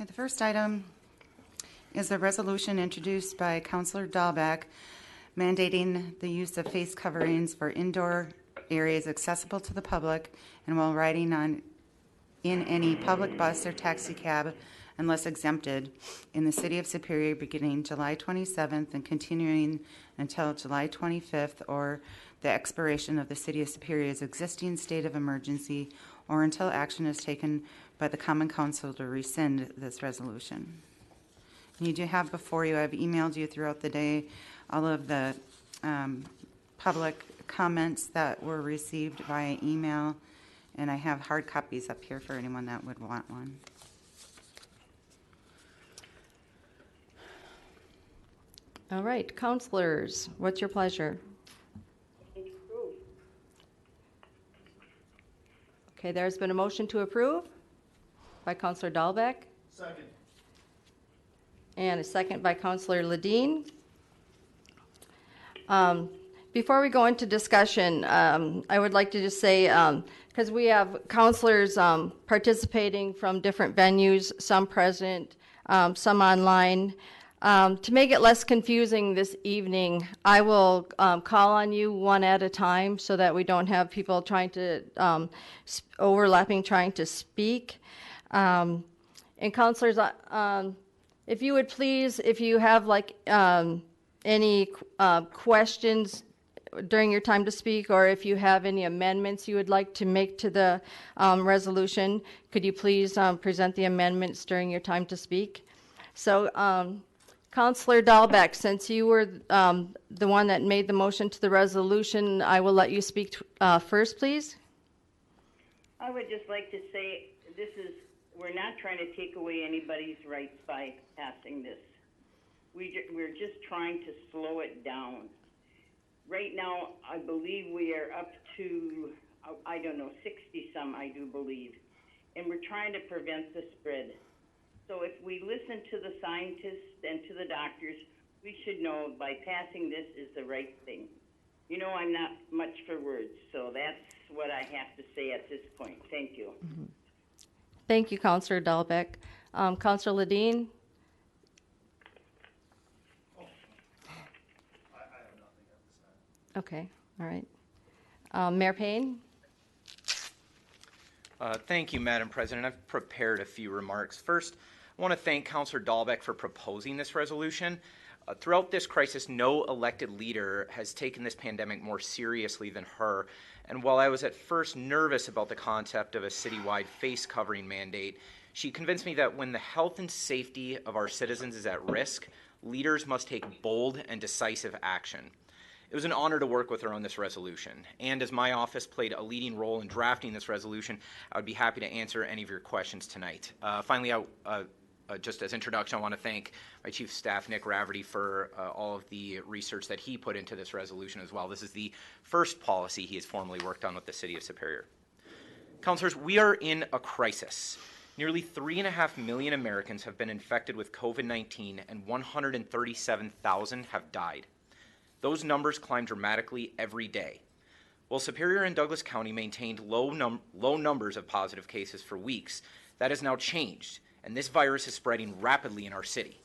Okay, the first item is a resolution introduced by Councilor Dahlbeck mandating the use of face coverings for indoor areas accessible to the public and while riding in any public bus or taxi cab unless exempted in the City of Superior beginning July 27th and continuing until July 25th or the expiration of the City of Superior's existing state of emergency or until action is taken by the Common Council to rescind this resolution. And you do have before you, I've emailed you throughout the day all of the public comments that were received via email, and I have hard copies up here for anyone that would want one. All right, councilors, what's your pleasure? Okay, there's been a motion to approve by Councilor Dahlbeck. Second. And a second by Councilor Ledeen. Before we go into discussion, I would like to just say, because we have councilors participating from different venues, some present, some online, to make it less confusing this evening, I will call on you one at a time so that we don't have people trying to, overlapping trying to speak. And councilors, if you would please, if you have like any questions during your time to speak, or if you have any amendments you would like to make to the resolution, could you please present the amendments during your time to speak? So, Councilor Dahlbeck, since you were the one that made the motion to the resolution, I will let you speak first, please. I would just like to say we're not trying to take away anybody's rights by passing this. We're just trying to slow it down. Right now, I believe we are up to, I don't know, 60-some, I do believe. And we're trying to prevent the spread. So if we listen to the scientists and to the doctors, we should know by passing this is the right thing. You know, I'm not much for words, so that's what I have to say at this point. Thank you. Mm-hmm. Thank you, Councilor Dahlbeck. Councilor Ledeen? Okay, all right. Mayor Payne? Thank you, Madam President. I've prepared a few remarks. First, I want to thank Councilor Dahlbeck for proposing this resolution. Throughout this crisis, no elected leader has taken this pandemic more seriously than her. And while I was at first nervous about the concept of a citywide face covering mandate, she convinced me that when the health and safety of our citizens is at risk, leaders must take bold and decisive action. It was an honor to work with her on this resolution, and as my office played a leading role in drafting this resolution, I would be happy to answer any of your questions tonight. Finally, just as introduction, I want to thank my Chief of Staff, Nick Raverty, for all of the research that he put into this resolution as well. This is the first policy he has formally worked on with the City of Superior. Councilors, we are in a crisis. Nearly 3.5 million Americans have been infected with COVID-19 and 137,000 have died. Those numbers climb dramatically every day. While Superior and Douglas County maintained low numbers of positive cases for weeks, that has now changed, and this virus is spreading rapidly in our city.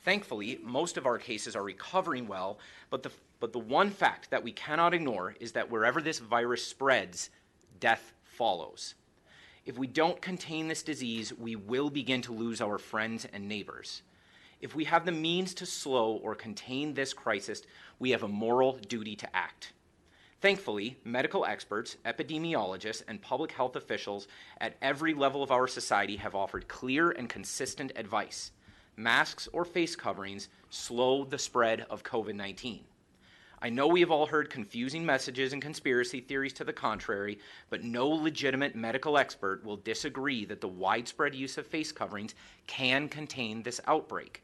Thankfully, most of our cases are recovering well, but the one fact that we cannot ignore is that wherever this virus spreads, death follows. If we don't contain this disease, we will begin to lose our friends and neighbors. If we have the means to slow or contain this crisis, we have a moral duty to act. Thankfully, medical experts, epidemiologists, and public health officials at every level of our society have offered clear and consistent advice. Masks or face coverings slow the spread of COVID-19. I know we have all heard confusing messages and conspiracy theories to the contrary, but no legitimate medical expert will disagree that the widespread use of face coverings can contain this outbreak.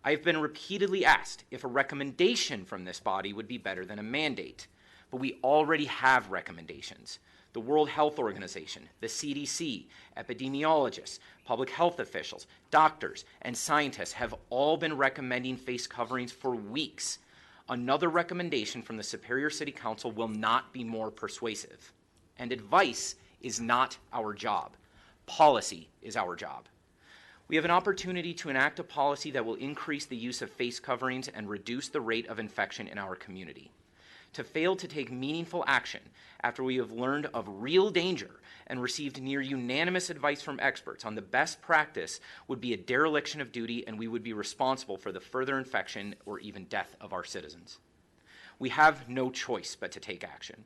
I've been repeatedly asked if a recommendation from this body would be better than a mandate, but we already have recommendations. The World Health Organization, the CDC, epidemiologists, public health officials, doctors, and scientists have all been recommending face coverings for weeks. Another recommendation from the Superior City Council will not be more persuasive. And advice is not our job. Policy is our job. We have an opportunity to enact a policy that will increase the use of face coverings and reduce the rate of infection in our community. To fail to take meaningful action after we have learned of real danger and received near unanimous advice from experts on the best practice would be a dereliction of duty, and we would be responsible for the further infection or even death of our citizens. We have no choice but to take action.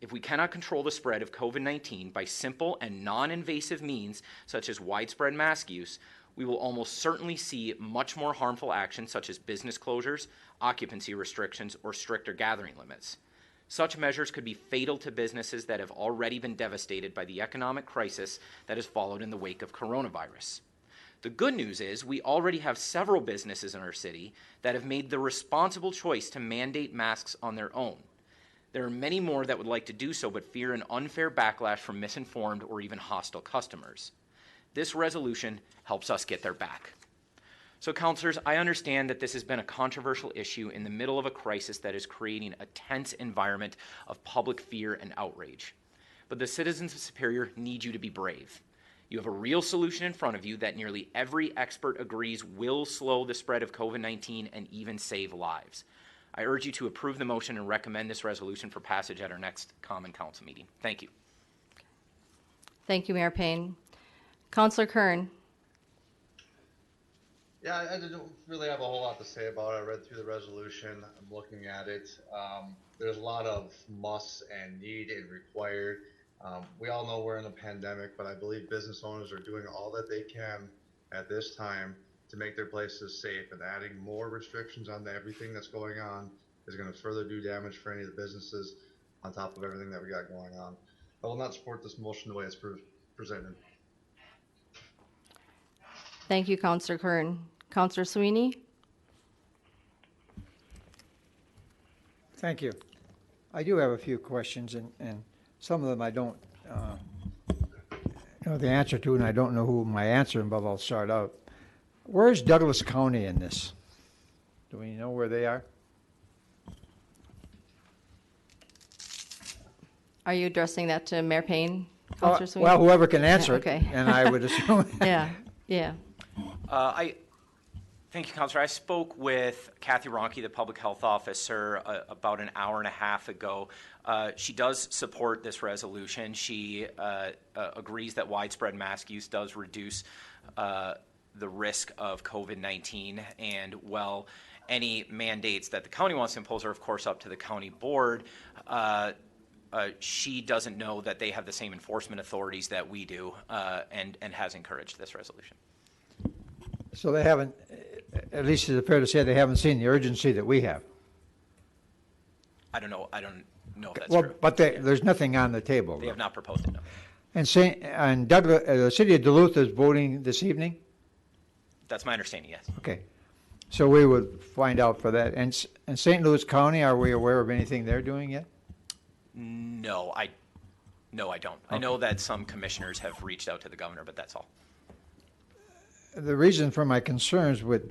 If we cannot control the spread of COVID-19 by simple and non-invasive means, such as widespread mask use, we will almost certainly see much more harmful actions such as business closures, occupancy restrictions, or stricter gathering limits. Such measures could be fatal to businesses that have already been devastated by the economic crisis that has followed in the wake of coronavirus. The good news is we already have several businesses in our city that have made the responsible choice to mandate masks on their own. There are many more that would like to do so but fear an unfair backlash from misinformed or even hostile customers. This resolution helps us get their back. So, councilors, I understand that this has been a controversial issue in the middle of a crisis that is creating a tense environment of public fear and outrage. But the citizens of Superior need you to be brave. You have a real solution in front of you that nearly every expert agrees will slow the spread of COVID-19 and even save lives. I urge you to approve the motion and recommend this resolution for passage at our next Common Council meeting. Thank you. Thank you, Mayor Payne. Councilor Kern. Yeah, I don't really have a whole lot to say about it. I read through the resolution. I'm looking at it. There's a lot of must and need and required. We all know we're in a pandemic, but I believe business owners are doing all that they can at this time to make their places safe, and adding more restrictions onto everything that's going on is going to further do damage for any of the businesses on top of everything that we got going on. I will not support this motion the way it's presented. Thank you, Councilor Kern. Councilor Sweeney? Thank you. I do have a few questions, and some of them I don't know the answer to, and I don't know who my answer, but I'll start out. Where's Douglas County in this? Do we know where they are? Are you addressing that to Mayor Payne, Councilor Sweeney? Well, whoever can answer Okay. it, and I would assume. Yeah. Thank you, Councilor. I spoke with Kathy Ronke, the public health officer, about an hour and a half ago. She does support this resolution. She agrees that widespread mask use does reduce the risk of COVID-19, and while any mandates that the county wants to impose are, of course, up to the county board, she doesn't know that they have the same enforcement authorities that we do, and has encouraged this resolution. So they haven't, at least is it fair to say they haven't seen the urgency that we have? I don't know if that's Well, true. but there's nothing on the table. They have not proposed it, no. And Douglas, the city of Duluth is voting this evening? That's my understanding, yes. Okay. So we would find out for that. And St. Louis County, are we aware of anything they're doing yet? No, I don't. Okay. I know that some commissioners have reached out to the governor, but that's all. The reason for my concerns with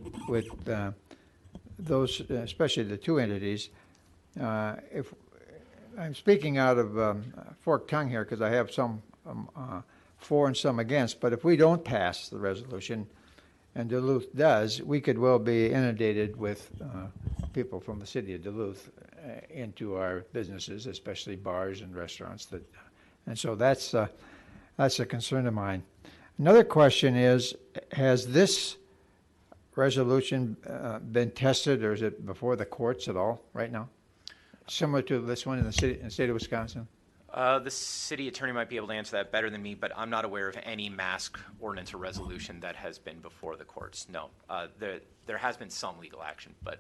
those, especially the two entities, if I'm speaking out of forked tongue here because I have some for and some against, but if we don't pass the resolution and Duluth does, we could well be inundated with people from the city of Duluth into our businesses, especially bars and restaurants. And so that's a concern of mine. Another question is, has this resolution been tested, or is it before the courts at all right now? Similar to this one in the state of Wisconsin? The city attorney might be able to answer that better than me, but I'm not aware of any mask ordinance or resolution that has been before the courts. No, there has been some legal action, but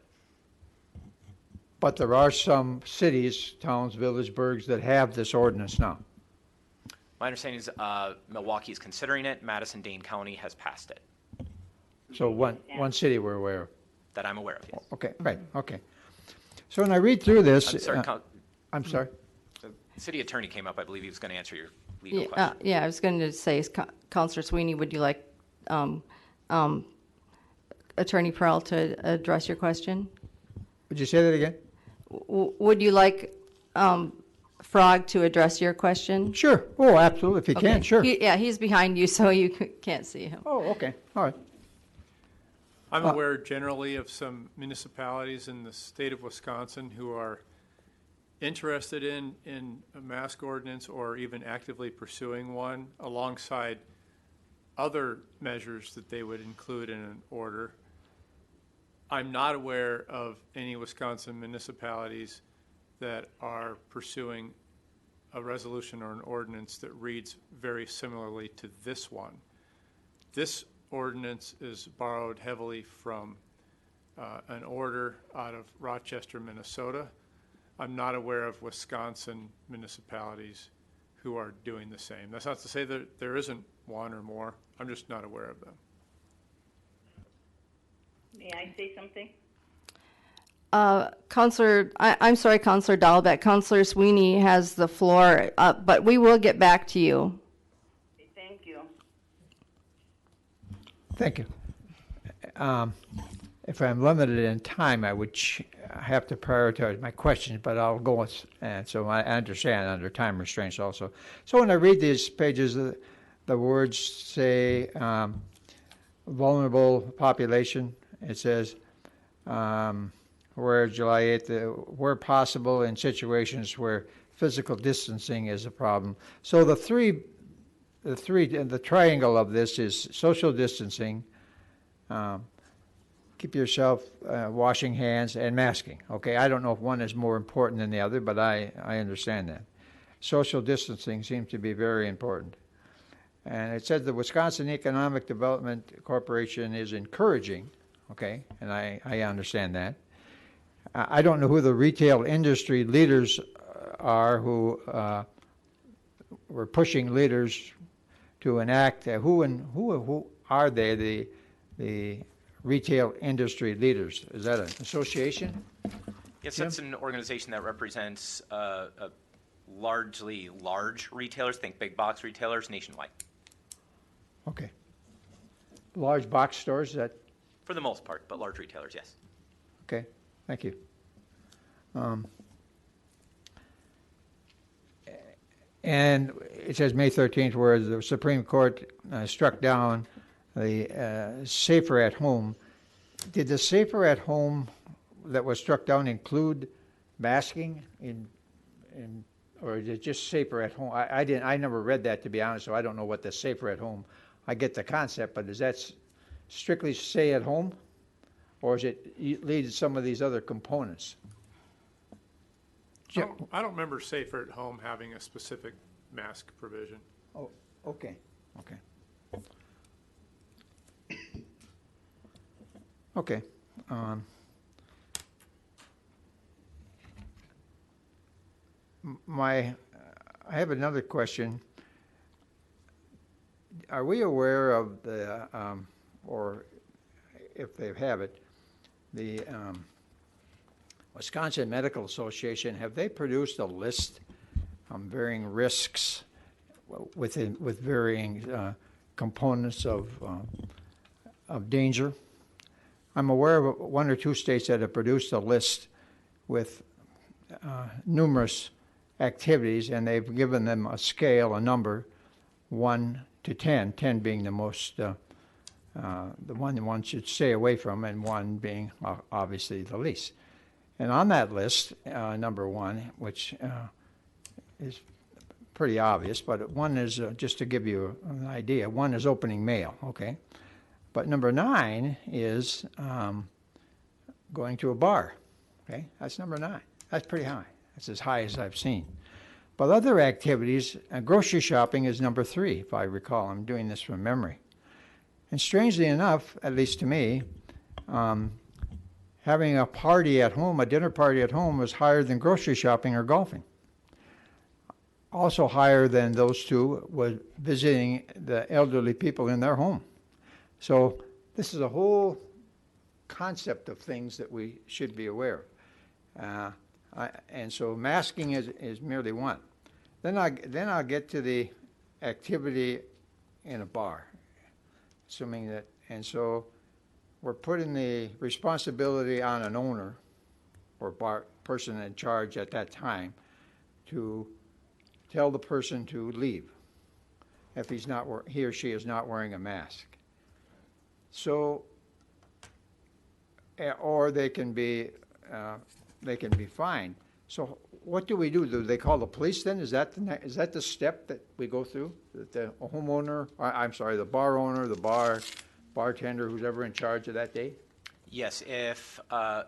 there are some cities, towns, villageburgs that have this ordinance now. my understanding is Milwaukee is considering it. Madison-Dane County has passed it. So one city we're aware of. That I'm aware of, yes. Okay, right, okay. So when I read through this, I'm sorry, I'm sorry. the city attorney came up. I believe he was going to answer your legal question. Yeah, I was going to say, Councilor Sweeney, would you like Attorney Pearl to address your question? Would you say that again? Would you like Frog to address your question? Sure. Oh, absolutely, if you can, Okay. sure. He's behind you, so you can't see him. Oh, okay, all right. I'm aware generally of some municipalities in the state of Wisconsin who are interested in a mask ordinance or even actively pursuing one alongside other measures that they would include in an order. I'm not aware of any Wisconsin municipalities that are pursuing a resolution or an ordinance that reads very similarly to this one. This ordinance is borrowed heavily from an order out of Rochester, Minnesota. I'm not aware of Wisconsin municipalities who are doing the same. That's not to say that there isn't one or more. I'm just not aware of them. May I say something? I'm sorry, Counselor Dahlbeck. Counselor Sweeney has the floor, but we will get back to you. Okay, thank you. Thank you. If I'm limited in time, I would have to prioritize my questions, but I'll go with, and so I understand under time restraints also. So when I read these pages, the words say vulnerable population. It says, where July 8th, where possible in situations where physical distancing is a problem. So the triangle of this is social distancing, keep yourself washing hands, and masking. Okay, I don't know if one is more important than the other, but I understand that. Social distancing seems to be very important. And it says the Wisconsin Economic Development Corporation is encouraging, okay, and I understand that. I don't know who the retail industry leaders are who were pushing leaders to enact. Who are they? The retail industry leaders. Is that an association? Yes, Jim? that's an organization that represents largely large retailers. Think big box retailers nationwide. Okay. Large box stores. That For the most part, but large retailers, yes. okay. Thank you. And it says May 13th, where the Supreme Court struck down the safer at home. Did the safer at home that was struck down include masking or is it just safer at home? I never read that, to be honest, so I don't know what the safer at home. I get the concept, but does that strictly stay at home, or is it lead to some of these other components? I don't remember Safer at Home having a specific mask provision. Oh, okay. Okay. I have another question. Are we aware of the, or if they have it, the Wisconsin Medical Association, have they produced a list on varying risks with varying components of danger? I'm aware of one or two states that have produced a list with numerous activities, and they've given them a scale, a number, 1 to 10, 10 being the most, the one should stay away from, and 1 being obviously the least. And on that list, number 1, which is pretty obvious, but 1 is, just to give you an idea, 1 is opening mail, okay? But number 9 is going to a bar, okay? That's number 9. That's pretty high. That's as high as I've seen. But other activities, grocery shopping is number 3, if I recall. I'm doing this from memory. And strangely enough, at least to me, having a party at home, a dinner party at home, was higher than grocery shopping or golfing. Also higher than those two was visiting the elderly people in their home. So this is a whole concept of things that we should be aware of. And so masking is merely 1. Then I'll get to the activity in a bar, assuming that, and so we're putting the responsibility on an owner or person in charge at that time to tell the person to leave if he or she is not wearing a mask. So or they can be fined. So what do we do? Do they call the police then? Is that is that the step that we go through? That the homeowner, I'm sorry, the bar owner, the bartender, who's ever in charge of that day? Yes, if a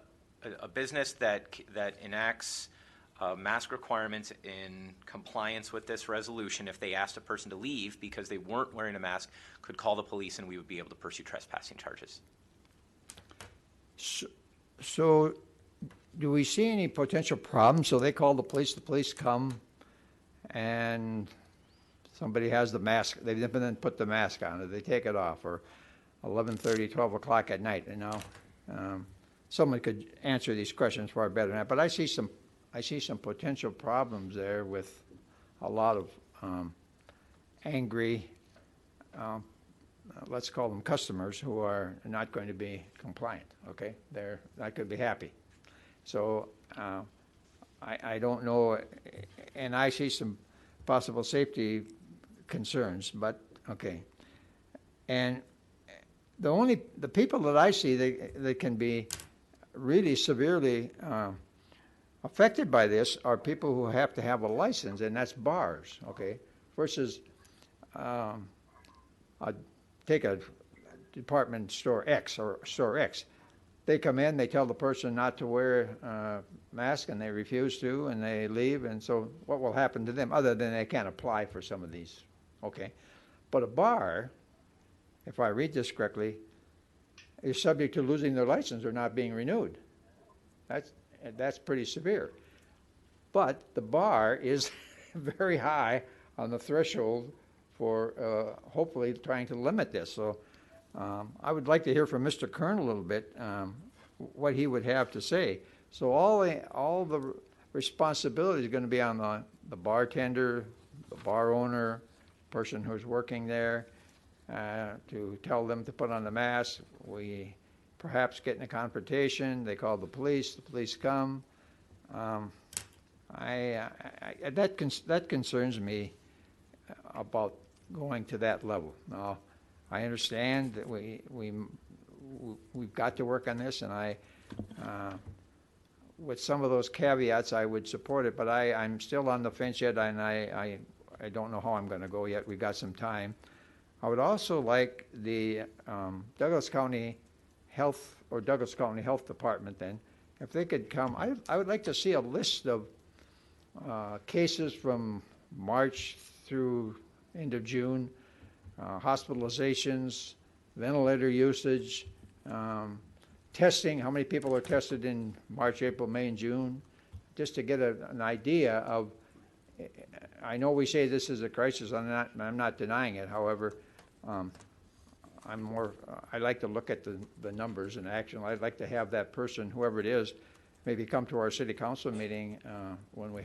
business that enacts mask requirements in compliance with this resolution, if they asked a person to leave because they weren't wearing a mask, could call the police and we would be able to pursue trespassing charges. So do we see any potential problems? So they call the police come, and somebody has the mask, they didn't put the mask on, or they take it off, or 11:30, 12 o'clock at night, someone could answer these questions far better than that, but I see some potential problems there with a lot of angry, let's call them customers, who are not going to be compliant, okay? They're not going to be happy. So I don't know, and I see some possible safety concerns, but okay. And the people that I see that can be really severely affected by this are people who have to have a license, and that's bars, okay? Versus, take a department store X or store X. They come in, they tell the person not to wear a mask, and they refuse to, and they leave, and so what will happen to them, other than they can't apply for some of these, okay? But a bar, if I read this correctly, is subject to losing their license or not being renewed. That's pretty severe. But the bar is very high on the threshold for hopefully trying to limit this. So I would like to hear from Mr. Kern a little bit, what he would have to say. So all the responsibility is going to be on the bartender, the bar owner, person who's working there, to tell them to put on the mask. We perhaps get in a confrontation. They call the police come. That concerns me about going to that level. Now, I understand that we've got to work on this, and with some of those caveats, I would support it, but I'm still on the fence yet, and I don't know how I'm going to go yet. We've got some time. I would also like the Douglas County Health Department then, if they could come. I would like to see a list of cases from March through end of June, hospitalizations, ventilator usage, testing, how many people are tested in March, April, May, and June, just to get an idea of. I know we say this is a crisis. I'm not denying it. However, I like to look at the numbers in action. I'd like to have that person, whoever it is, maybe come to our city council meeting when we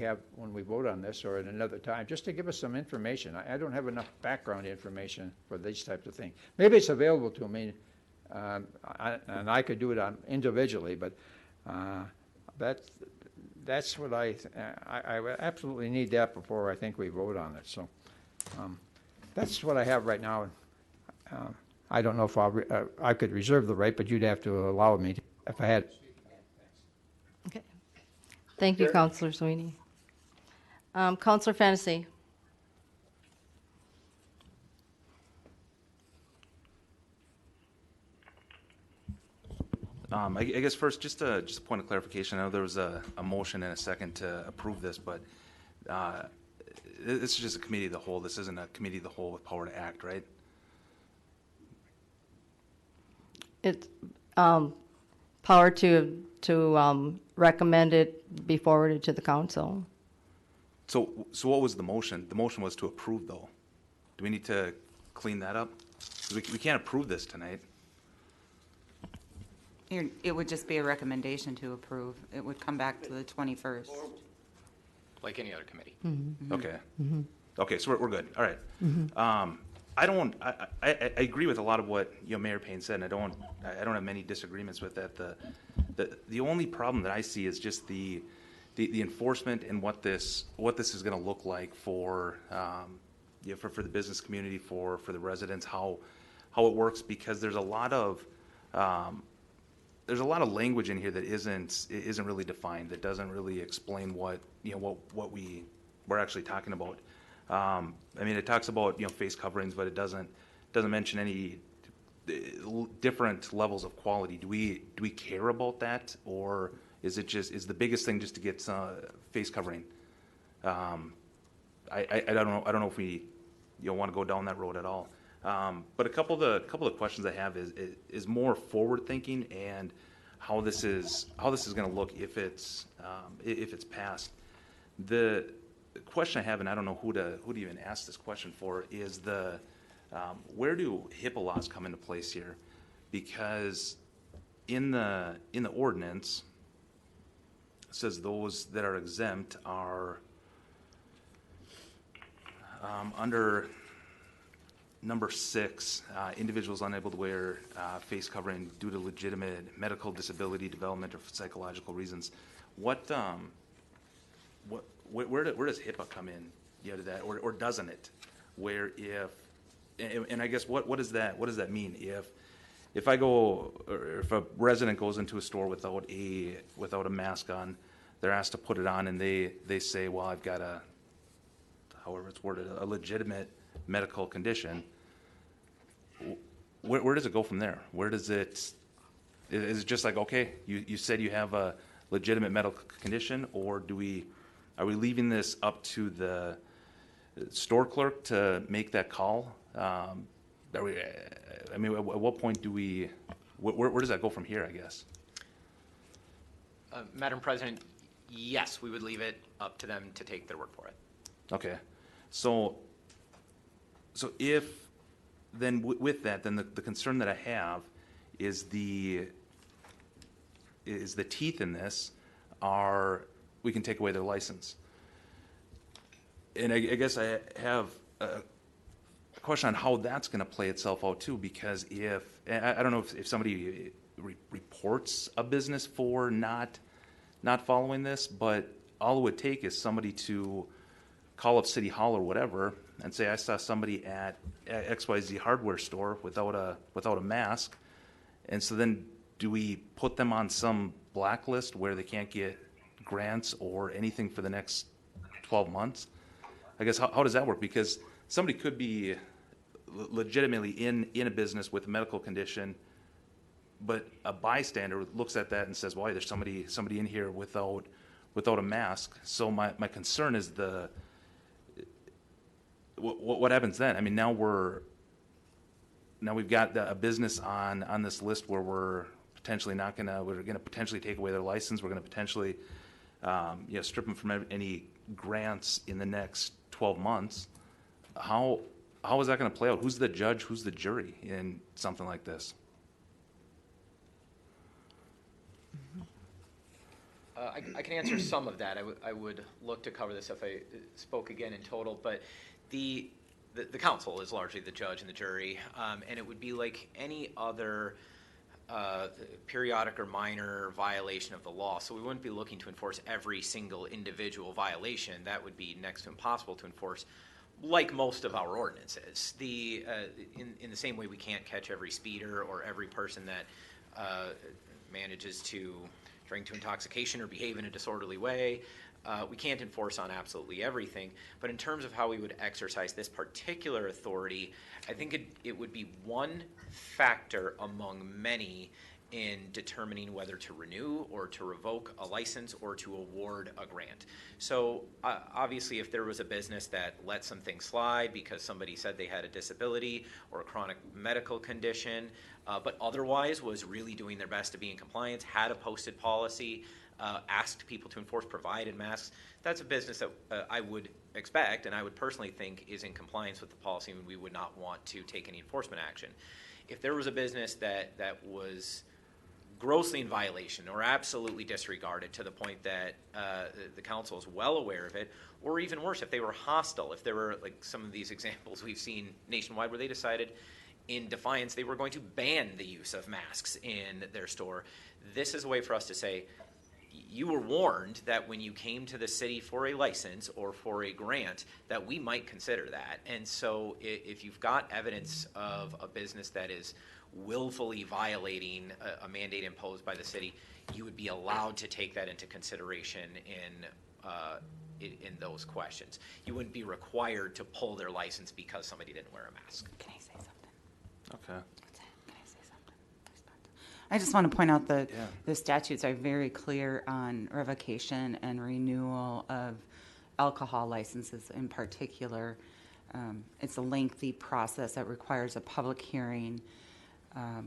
vote on this, or at another time, just to give us some information. I don't have enough background information for these types of things. Maybe it's available to me, and I could do it individually, but that's what I absolutely need that before I think we vote on it. So that's what I have right now. I don't know if I could reserve the right, but you'd have to allow me to, if I had. Okay. Thank you, Councilor Sweeney. Councilor Fennessy. I guess first, just a point of clarification. I know there was a motion and a second to approve this, but this is just a committee of the whole. This isn't a committee of the whole with power to act, right? It's power to recommend it be forwarded to the council. So what was the motion? The motion was to approve, though. Do we need to clean that up? We can't approve this tonight. It would just be a recommendation to approve. It would come back to the 21st. Like any other committee. Mm-hmm. Okay. Mm-hmm. Okay, so we're good. All right. Mm-hmm. I agree with a lot of what Mayor Payne said, and I don't have many disagreements with that. The only problem that I see is just the enforcement and what this is going to look like for for the business community, for the residents, how it works, because there's a lot of there's a lot of language in here that isn't really defined, that doesn't really explain what we're actually talking about. I mean, it talks about face coverings, but it doesn't mention any different levels of quality. Do we care about that, or is the biggest thing just to get face covering? I don't know if we want to go down that road at all. But a couple of the questions I have is more forward thinking and how this is going to look if it's passed. The question I have, and I don't know who to even ask this question for, is where do HIPAA laws come into place here? Because in the ordinance it says those that are exempt are under number 6, individuals unable to wear face covering due to legitimate medical disability, development, or psychological reasons. Where does HIPAA come in to that, or doesn't it? Where and I guess what does that mean if I go, or if a resident goes into a store without a mask on, they're asked to put it on, and they say, well, I've got however it's worded, a legitimate medical condition. Where does it go from there? Where does is it just like, okay, you said you have a legitimate medical condition, or are we leaving this up to the store clerk to make that call? I mean, at what point where does that go from here, I guess? Madam President, yes, we would leave it up to them to take their word for it. Okay. So if then with that, then the concern that I have is the teeth in this are we can take away their license. And I guess I have a question on how that's going to play itself out too, because I don't know if somebody reports a business for not following this, but all it would take is somebody to call up City Hall or whatever and say, I saw somebody at XYZ hardware store without a mask. And so then do we put them on some blacklist where they can't get grants or anything for the next 12 months? I guess how does that work? Because somebody could be legitimately in a business with a medical condition, but a bystander looks at that and says, well, there's somebody in here without a mask. So my concern is what happens then? I mean, now we've got a business on this list where we're gonna potentially take away their license. We're gonna potentially strip them from any grants in the next 12 months. How is that going to play out? Who's the judge? Who's the jury in something like this? I can answer some of that. I would look to cover this if I spoke again in total, but the council is largely the judge and the jury, and it would be like any other periodic or minor violation of the law. So we wouldn't be looking to enforce every single individual violation. That would be next to impossible to enforce, like most of our ordinances. In the same way we can't catch every speeder or every person that manages to drink to intoxication or behave in a disorderly way. We can't enforce on absolutely everything, but in terms of how we would exercise this particular authority, I think it would be one factor among many in determining whether to renew or to revoke a license or to award a grant. So obviously if there was a business that let some things slide because somebody said they had a disability or a chronic medical condition, but otherwise was really doing their best to be in compliance, had a posted policy, asked people to enforce, provided masks, that's a business that I would expect and I would personally think is in compliance with the policy, and we would not want to take any enforcement action. If there was a business that was grossly in violation or absolutely disregarded to the point that the council is well aware of it, or even worse, if they were hostile, if there were like some of these examples we've seen nationwide where they decided in defiance they were going to ban the use of masks in their store, this is a way for us to say, you were warned that when you came to the city for a license or for a grant, that we might consider that. And so if you've got evidence of a business that is willfully violating a mandate imposed by the city, you would be allowed to take that into consideration in those questions. You wouldn't be required to pull their license because somebody didn't wear a mask. Can I say something? Okay. Can I say something? I just want to point out that Yeah. the statutes are very clear on revocation and renewal of alcohol licenses in particular. It's a lengthy process that requires a public hearing. I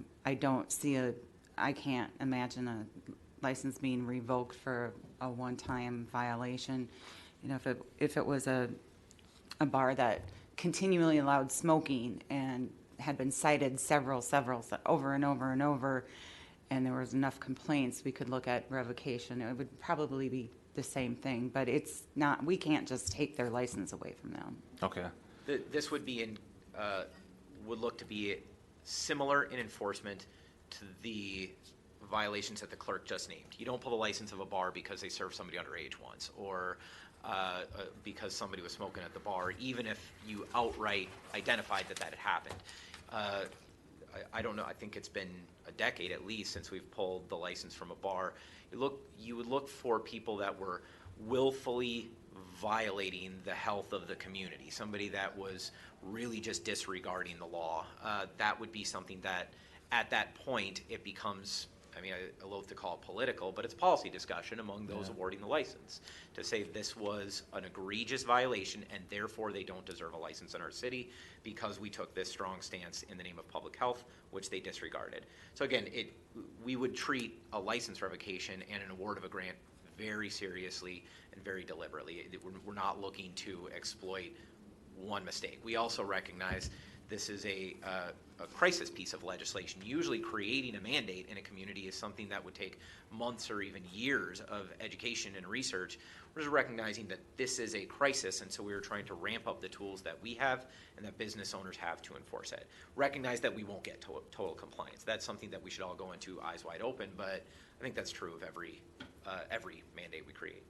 can't imagine a license being revoked for a one-time violation. You know, if it was a bar that continually allowed smoking and had been cited several over and over and over, and there was enough complaints, we could look at revocation. It would probably be the same thing, but it's not. We can't just take their license away from them. Okay. This would be would look to be similar in enforcement to the violations that the clerk just named. You don't pull the license of a bar because they served somebody underage once, or because somebody was smoking at the bar, even if you outright identified that had happened. I don't know. I think it's been a decade at least since we've pulled the license from a bar. You would look for people that were willfully violating the health of the community, somebody that was really just disregarding the law. That would be something that at that point it becomes, I loathe to call it political, but it's policy discussion among those awarding the license to say this was an egregious violation and therefore they don't deserve a license in our city because we took this strong stance in the name of public health, which they disregarded. So again, we would treat a license revocation and an award of a grant very seriously and very deliberately. We're not looking to exploit one mistake. We also recognize this is a crisis piece of legislation. Usually creating a mandate in a community is something that would take months or even years of education and research. We're just recognizing that this is a crisis, and so we are trying to ramp up the tools that we have and that business owners have to enforce it. Recognize that we won't get total compliance. That's something that we should all go into eyes wide open, but I think that's true of every mandate we create.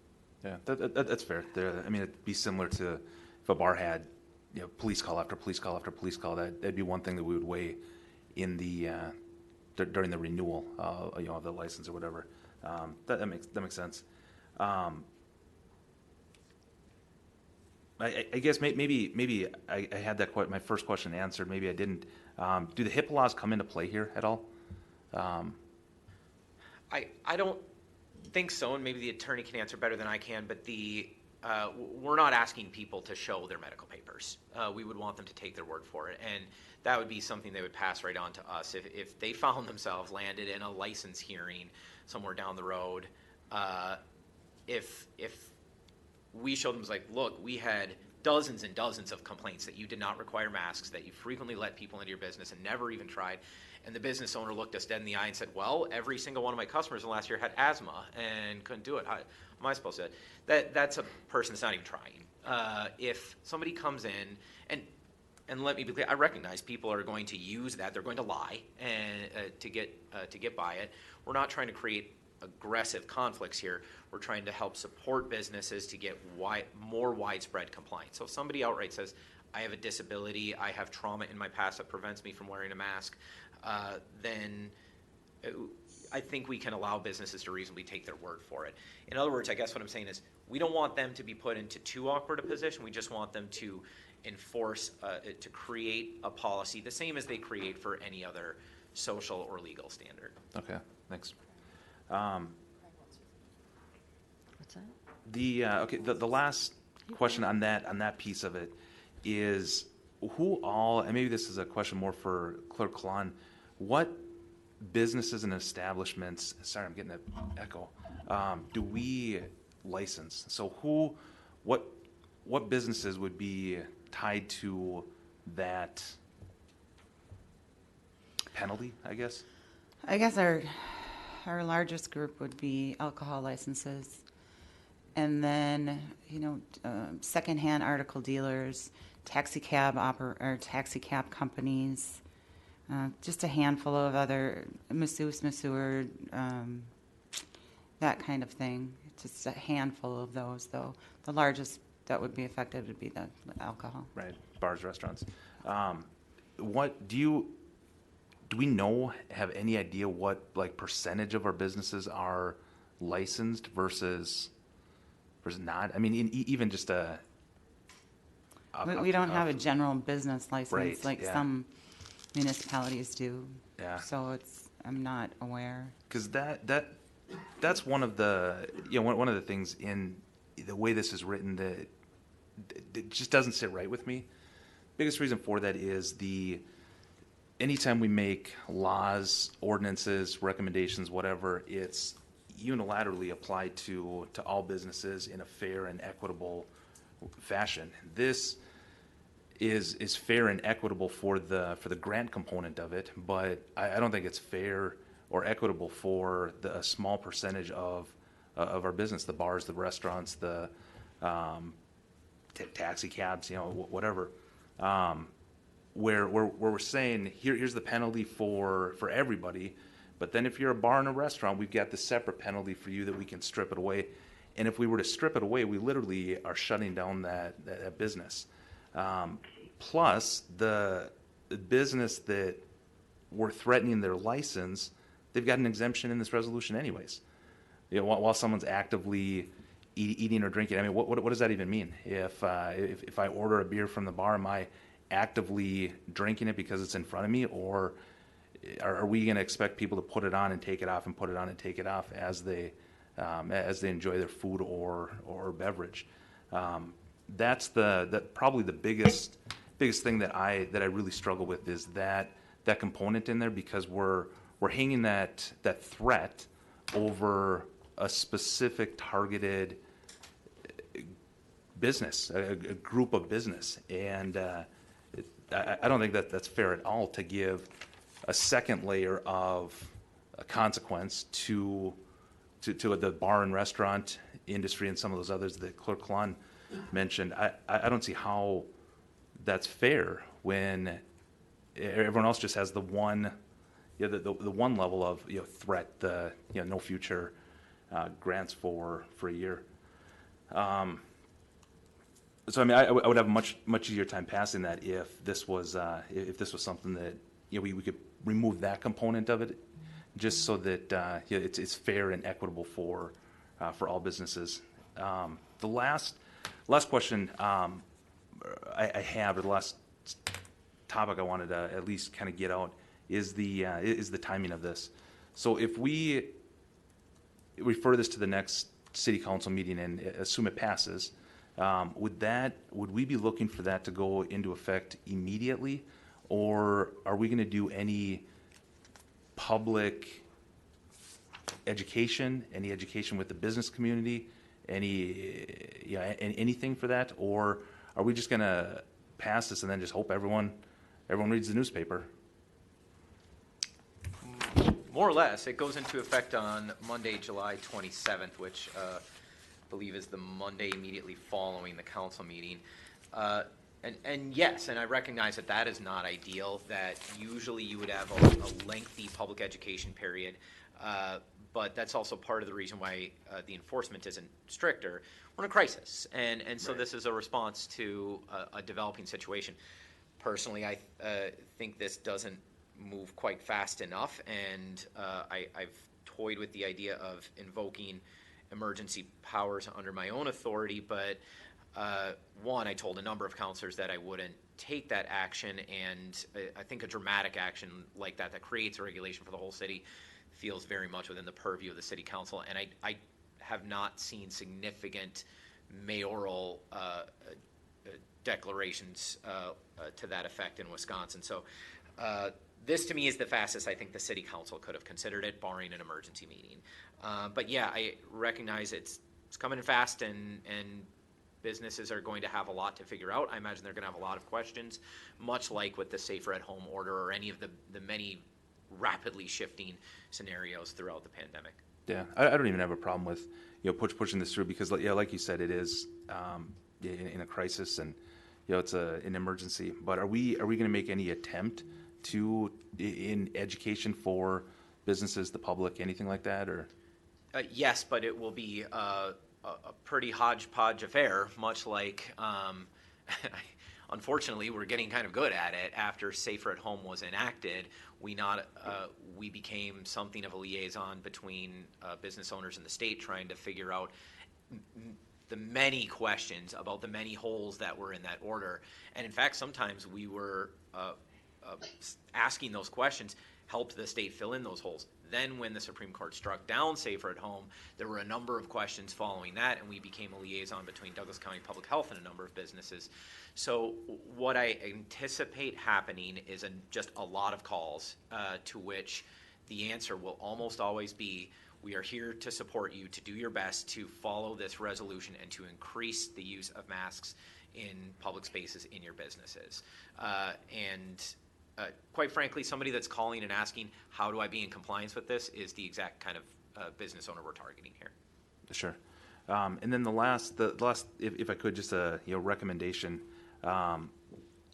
Yeah, that's fair. It'd be similar to if a bar had, police call after police call after police call. That'd be one thing that we would weigh in the during the renewal, of the license or whatever. That makes sense. I guess maybe I had that my first question answered. Maybe I didn't. Do the HIPAA laws come into play here at all? I don't think so, and maybe the attorney can answer better than I can, but we're not asking people to show their medical papers. We would want them to take their word for it, and that would be something they would pass right on to us. If they found themselves landed in a license hearing somewhere down the road, if we showed them, like, look, we had dozens and dozens of complaints that you did not require masks, that you frequently let people into your business and never even tried, and the business owner looked us dead in the eye and said, well, every single one of my customers in the last year had asthma and couldn't do it. How am I supposed to? That's a person that's not even trying. If somebody comes in, and let me be clear, I recognize people are going to use that. They're going to lie and to get by it. We're not trying to create aggressive conflicts here. We're trying to help support businesses to get more widespread compliance. So if somebody outright says, I have a disability, I have trauma in my past that prevents me from wearing a mask, then I think we can allow businesses to reasonably take their word for it. In other words, I guess what I'm saying is we don't want them to be put into too awkward a position. We just want them to enforce, to create a policy the same as they create for any other social or legal standard. Okay, thanks. What's that? The last question on that piece of it is who all, and maybe this is a question more for Clerk Klon, what businesses and establishments, sorry, I'm getting an echo, do we license? So what businesses would be tied to that penalty, I guess? I guess our largest group would be alcohol licenses, and then secondhand article dealers, taxi cab companies, just a handful of other masseur, that kind of thing. Just a handful of those, though. The largest that would be affected would be the alcohol. Right, bars, restaurants. What do we have any idea what like percentage of our businesses are licensed versus not? I mean, even just a. We don't have a general business license Right, like yeah. some municipalities do. Yeah. So I'm not aware. Because that's one of the one of the things in the way this is written that it just doesn't sit right with me. Biggest reason for that is anytime we make laws, ordinances, recommendations, whatever, it's unilaterally applied to all businesses in a fair and equitable fashion. This is fair and equitable for the grant component of it, but I don't think it's fair or equitable for a small percentage of our business, the bars, the restaurants, the taxi cabs, whatever. Where we're saying here's the penalty for everybody, but then if you're a bar and a restaurant, we've got the separate penalty for you that we can strip it away. And if we were to strip it away, we literally are shutting down that business. Plus, the business that we're threatening their license, they've got an exemption in this resolution anyways. While someone's actively eating or drinking, I mean, what does that even mean? If I order a beer from the bar, am I actively drinking it because it's in front of me, or are we going to expect people to put it on and take it off and put it on and take it off as they enjoy their food or beverage? That's probably the biggest thing that I really struggle with is that component in there, because we're hanging that threat over a specific targeted business, a group of business, and I don't think that's fair at all to give a second layer of a consequence to the bar and restaurant industry and some of those others that Clerk Klon mentioned. I don't see how that's fair when everyone else just has the one one level of threat, no future grants for a year. So I mean, I would have a much easier time passing that if this was something that we could remove that component of it, just so that it's fair and equitable for all businesses. The last question I have, or the last topic I wanted to at least kind of get out is the timing of this. So if we refer this to the next city council meeting and assume it passes, would we be looking for that to go into effect immediately, or are we going to do any public education, any education with the business community, anything for that, or are we just going to pass this and then just hope everyone reads the newspaper? More or less, it goes into effect on Monday, July 27th, which I believe is the Monday immediately following the council meeting. And yes, and I recognize that is not ideal, that usually you would have a lengthy public education period, but that's also part of the reason why the enforcement isn't stricter. We're in a crisis, and so Right. This is a response to a developing situation. Personally, I think this doesn't move quite fast enough, and I've toyed with the idea of invoking emergency powers under my own authority, but one, I told a number of councilors that I wouldn't take that action, and I think a dramatic action like that creates a regulation for the whole city feels very much within the purview of the city council, and I have not seen significant mayoral declarations to that effect in Wisconsin. So this to me is the fastest I think the city council could have considered it, barring an emergency meeting. But yeah, I recognize it's coming in fast, and businesses are going to have a lot to figure out. I imagine they're going to have a lot of questions, much like with the Safer at Home order or any of the many rapidly shifting scenarios throughout the pandemic. Yeah, I don't even have a problem with pushing this through, because like you said, it is in a crisis, and it's an emergency. But are we going to make any attempt to in education for businesses, the public, anything like that, or? Yes, but it will be a pretty hodgepodge affair, much like, unfortunately, we're getting kind of good at it. After Safer at Home was enacted, we became something of a liaison between business owners and the state, trying to figure out the many questions about the many holes that were in that order. And in fact, sometimes we were asking those questions helped the state fill in those holes. Then when the Supreme Court struck down Safer at Home, there were a number of questions following that, and we became a liaison between Douglas County Public Health and a number of businesses. So what I anticipate happening is just a lot of calls to which the answer will almost always be, we are here to support you to do your best to follow this resolution and to increase the use of masks in public spaces in your businesses. Quite frankly, somebody that's calling and asking, how do I be in compliance with this, is the exact kind of business owner we're targeting here. Sure. And then the last, if I could, just a recommendation.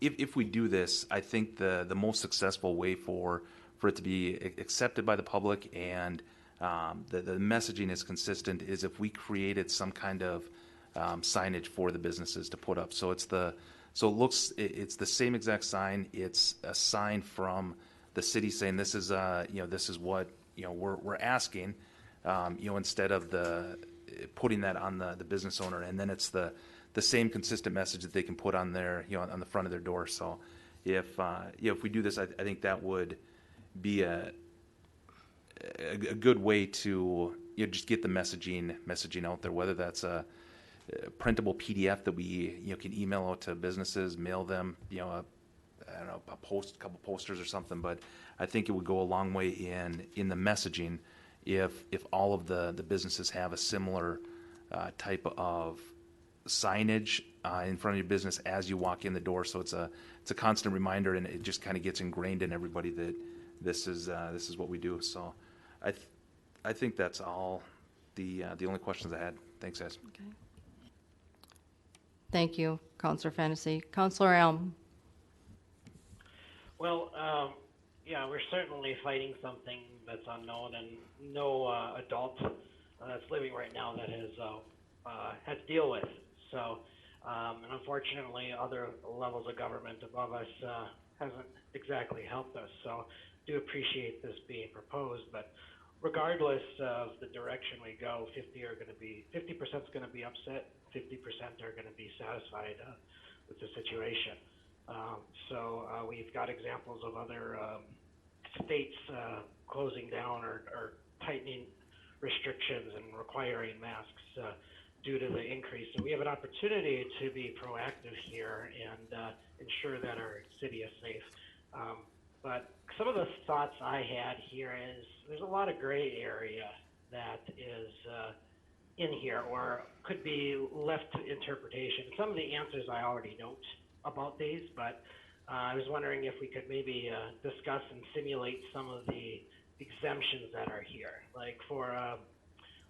If we do this, I think the most successful way for it to be accepted by the public and the messaging is consistent is if we created some kind of signage for the businesses to put up. So it's the same exact sign. It's a sign from the city saying this is what we're asking. Instead of putting that on the business owner, and then it's the same consistent message that they can put on their on the front of their door. So if we do this, I think that would be a good way to just get the messaging out there, whether that's a printable PDF that we can email out to businesses, mail them, I don't know, a couple posters or something. But I think it would go a long way in the messaging if all of the businesses have a similar type of signage in front of your business as you walk in the door. So it's a constant reminder, and it just kind of gets ingrained in everybody that this is what we do. So I think that's all the only questions I had. Thanks, guys. Okay. Thank you, Councilor Fennessy. Councilor Elm. Well, yeah, we're certainly fighting something that's unknown, and no adult that's living right now that has to deal with. So, and unfortunately, other levels of government above us hasn't exactly helped us. So, do appreciate this being proposed, but regardless of the direction we go, 50% is going to be upset, 50% are going to be satisfied with the situation. So we've got examples of other states closing down or tightening restrictions and requiring masks due to the increase. So we have an opportunity to be proactive here and ensure that our city is safe. But some of the thoughts I had here is there's a lot of gray area that is in here or could be left to interpretation. Some of the answers I already note about these, but I was wondering if we could maybe discuss and simulate some of the exemptions that are here, like for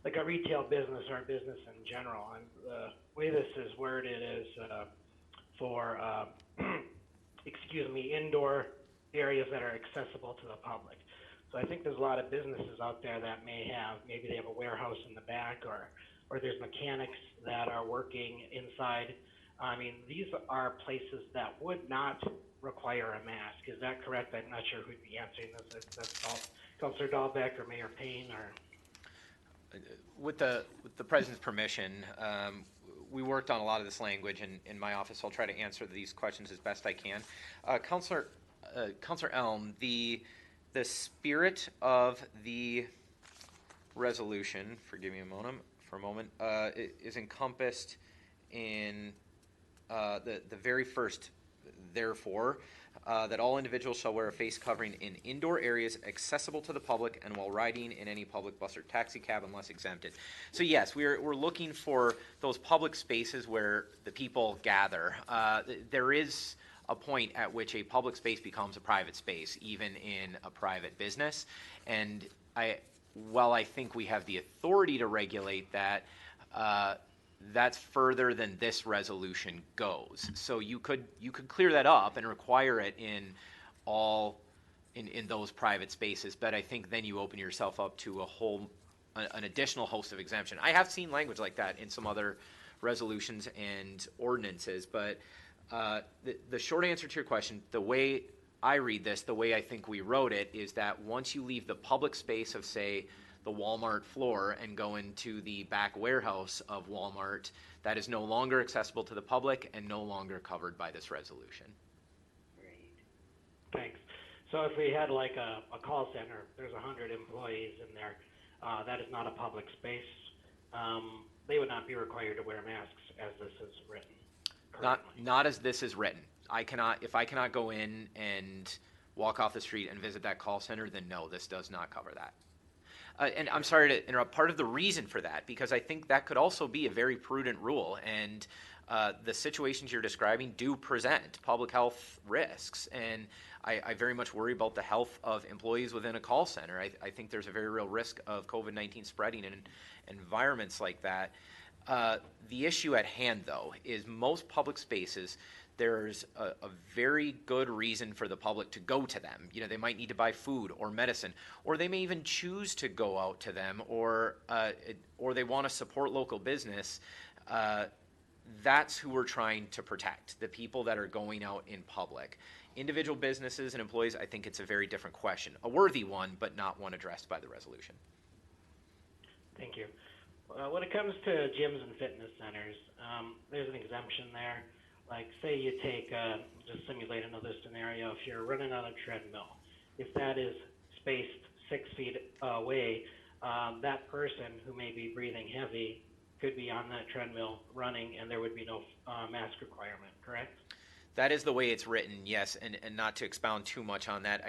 like a retail business or a business in general. And the way this is worded is for indoor areas that are accessible to the public. So I think there's a lot of businesses out there that maybe they have a warehouse in the back, or there's mechanics that are working inside. I mean, these are places that would not require a mask. Is that correct? I'm not sure who'd be answering this. If that's Councilor Dahlbeck or Mayor Payne, or with the President's permission, we worked on a lot of this language in my office. I'll try to answer these questions as best I can. Councilor Elm, the spirit of the resolution, forgive me for a moment, is encompassed in the very first, therefore, that all individuals shall wear a face covering in indoor areas accessible to the public and while riding in any public bus or taxi cab unless exempted. So yes, we're looking for those public spaces where the people gather. There is a point at which a public space becomes a private space, even in a private business. And while I think we have the authority to regulate that, that's further than this resolution goes. So you could clear that up and require it in those private spaces, but I think then you open yourself up to a whole an additional host of exemption. I have seen language like that in some other resolutions and ordinances, but the short answer to your question, the way I read this, the way I think we wrote it, is that once you leave the public space of, say, the Walmart floor and go into the back warehouse of Walmart, that is no longer accessible to the public and no longer covered by this resolution. Thanks. So if we had like a call center, there's 100 employees in there, that is not a public space. They would not be required to wear masks as this is written currently. Not as this is written. If I cannot go in and walk off the street and visit that call center, then no, this does not cover that. And I'm sorry to interrupt. Part of the reason for that, because I think that could also be a very prudent rule, and the situations you're describing do present public health risks, and I very much worry about the health of employees within a call center. I think there's a very real risk of COVID-19 spreading in environments like that. The issue at hand, though, is most public spaces, there's a very good reason for the public to go to them. You know, they might need to buy food or medicine, or they may even choose to go out to them, or they want to support local business. That's who we're trying to protect, the people that are going out in public. Individual businesses and employees, I think it's a very different question, a worthy one, but not one addressed by the resolution. Thank you. When it comes to gyms and fitness centers, there's an exemption there. Like, say you take, just simulate another scenario, if you're running on a treadmill, if that is spaced 6 feet away, that person who may be breathing heavy could be on that treadmill running, and there would be no mask requirement, correct? That is the way it's written, yes, and not to expound too much on that.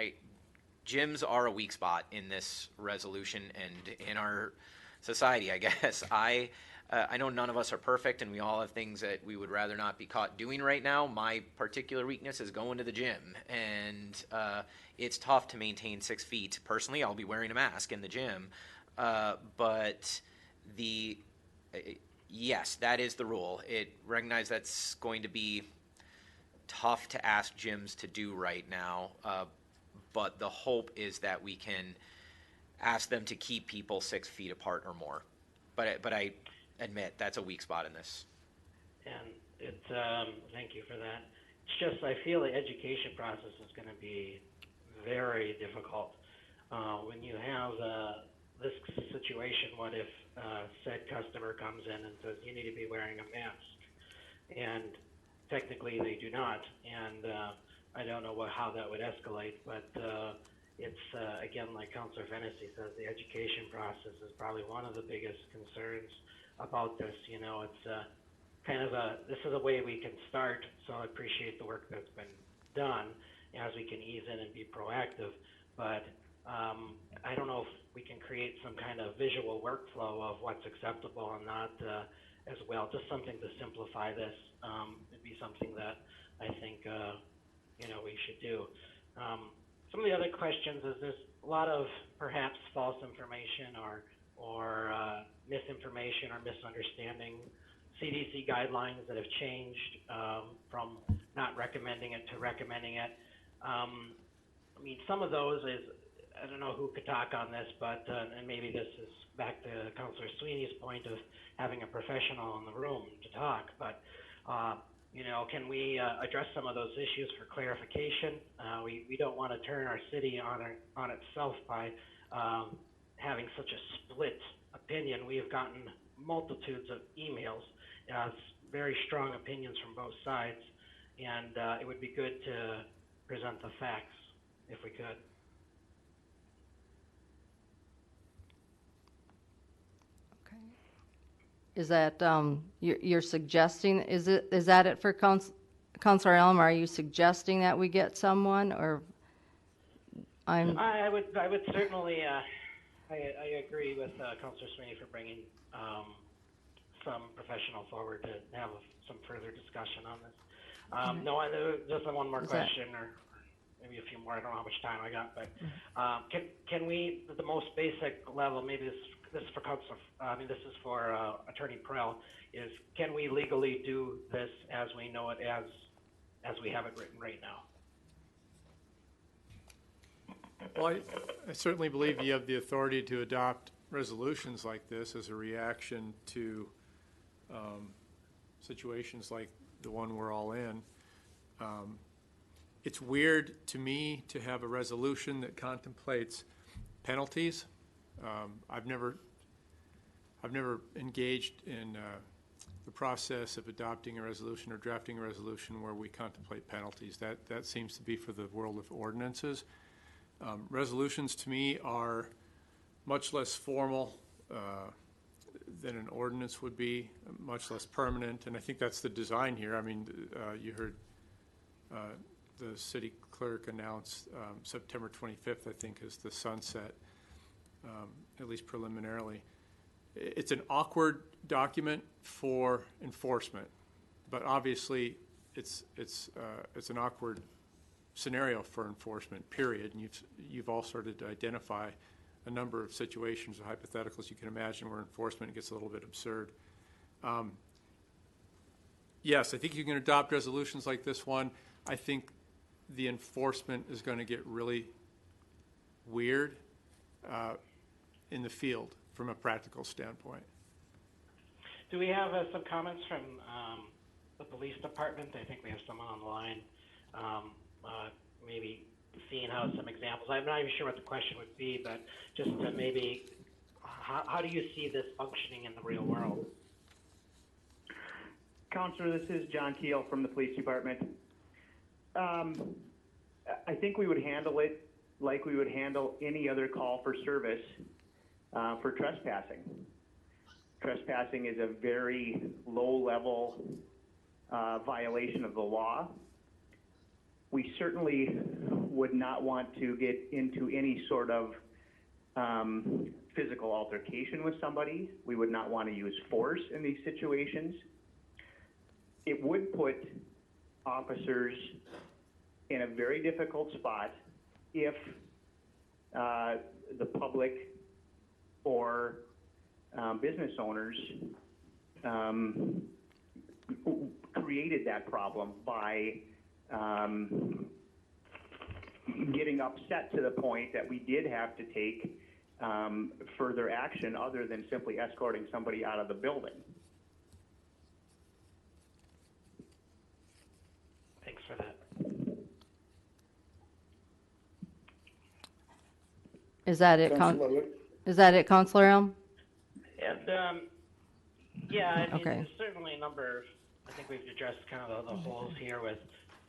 Gyms are a weak spot in this resolution and in our society, I guess. I know none of us are perfect, and we all have things that we would rather not be caught doing right now. My particular weakness is going to the gym, and it's tough to maintain 6 feet. Personally, I'll be wearing a mask in the gym, but yes, that is the rule. It recognizes that's going to be tough to ask gyms to do right now, but the hope is that we can ask them to keep people 6 feet apart or more. But I admit that's a weak spot in this. And thank you for that. It's just I feel the education process is going to be very difficult. When you have this situation, what if said customer comes in and says, you need to be wearing a mask? And technically they do not, and I don't know how that would escalate, but it's, again, like Councilor Fennessy says, the education process is probably one of the biggest concerns about this. You know, it's this is a way we can start, so I appreciate the work that's been done as we can ease in and be proactive, but I don't know if we can create some kind of visual workflow of what's acceptable and not as well, just something to simplify this. It'd be something that I think, we should do. Some of the other questions is there's a lot of perhaps false information or misinformation or misunderstanding CDC guidelines that have changed from not recommending it to recommending it. I mean, some of those is, I don't know who could talk on this, but, and maybe this is back to Councilor Sweeney's point of having a professional in the room to talk, but, can we address some of those issues for clarification? We don't want to turn our city on itself by having such a split opinion. We have gotten multitudes of emails, very strong opinions from both sides, and it would be good to present the facts if we could. Is that you're suggesting? Is that it for Councilor Elm? Are you suggesting that we get someone, or I would certainly. I agree with Councilor Sweeney for bringing some professional forward to have some further discussion on this. No, just one more question, or maybe a few more. I don't know how much time I got, but can we, at the most basic level, maybe this is for Councilor, this is for Attorney Perel, is can we legally do this as we know it, as we have it written right now? Well, I certainly believe you have the authority to adopt resolutions like this as a reaction to situations like the one we're all in. It's weird to me to have a resolution that contemplates penalties. I've never engaged in the process of adopting a resolution or drafting a resolution where we contemplate penalties. That seems to be for the world of ordinances. Resolutions to me are much less formal than an ordinance would be, much less permanent, and I think that's the design here. I mean, you heard the city clerk announce September 25th, I think, is the sunset, at least preliminarily. It's an awkward document for enforcement, but obviously it's an awkward scenario for enforcement, period. And you've all started to identify a number of situations or hypotheticals you can imagine where enforcement gets a little bit absurd. Yes, I think you can adopt resolutions like this one. I think the enforcement is going to get really weird in the field from a practical standpoint. Do we have some comments from the police department? I think we have someone online, maybe seeing how some examples. I'm not even sure what the question would be, but just to maybe, how do you see this functioning in the real world? Counselor, this is John Keel from the police department. I think we would handle it like we would handle any other call for service for trespassing. Trespassing is a very low-level violation of the law. We certainly would not want to get into any sort of physical altercation with somebody. We would not want to use force in these situations. It would put officers in a very difficult spot if the public or business owners created that problem by getting upset to the point that we did have to take further action other than simply escorting somebody out of the building. Thanks for that. Is that it, is that it, Counselor Elm? And yeah, I mean, Okay. there's certainly a number of, I think we've addressed kind of the holes here with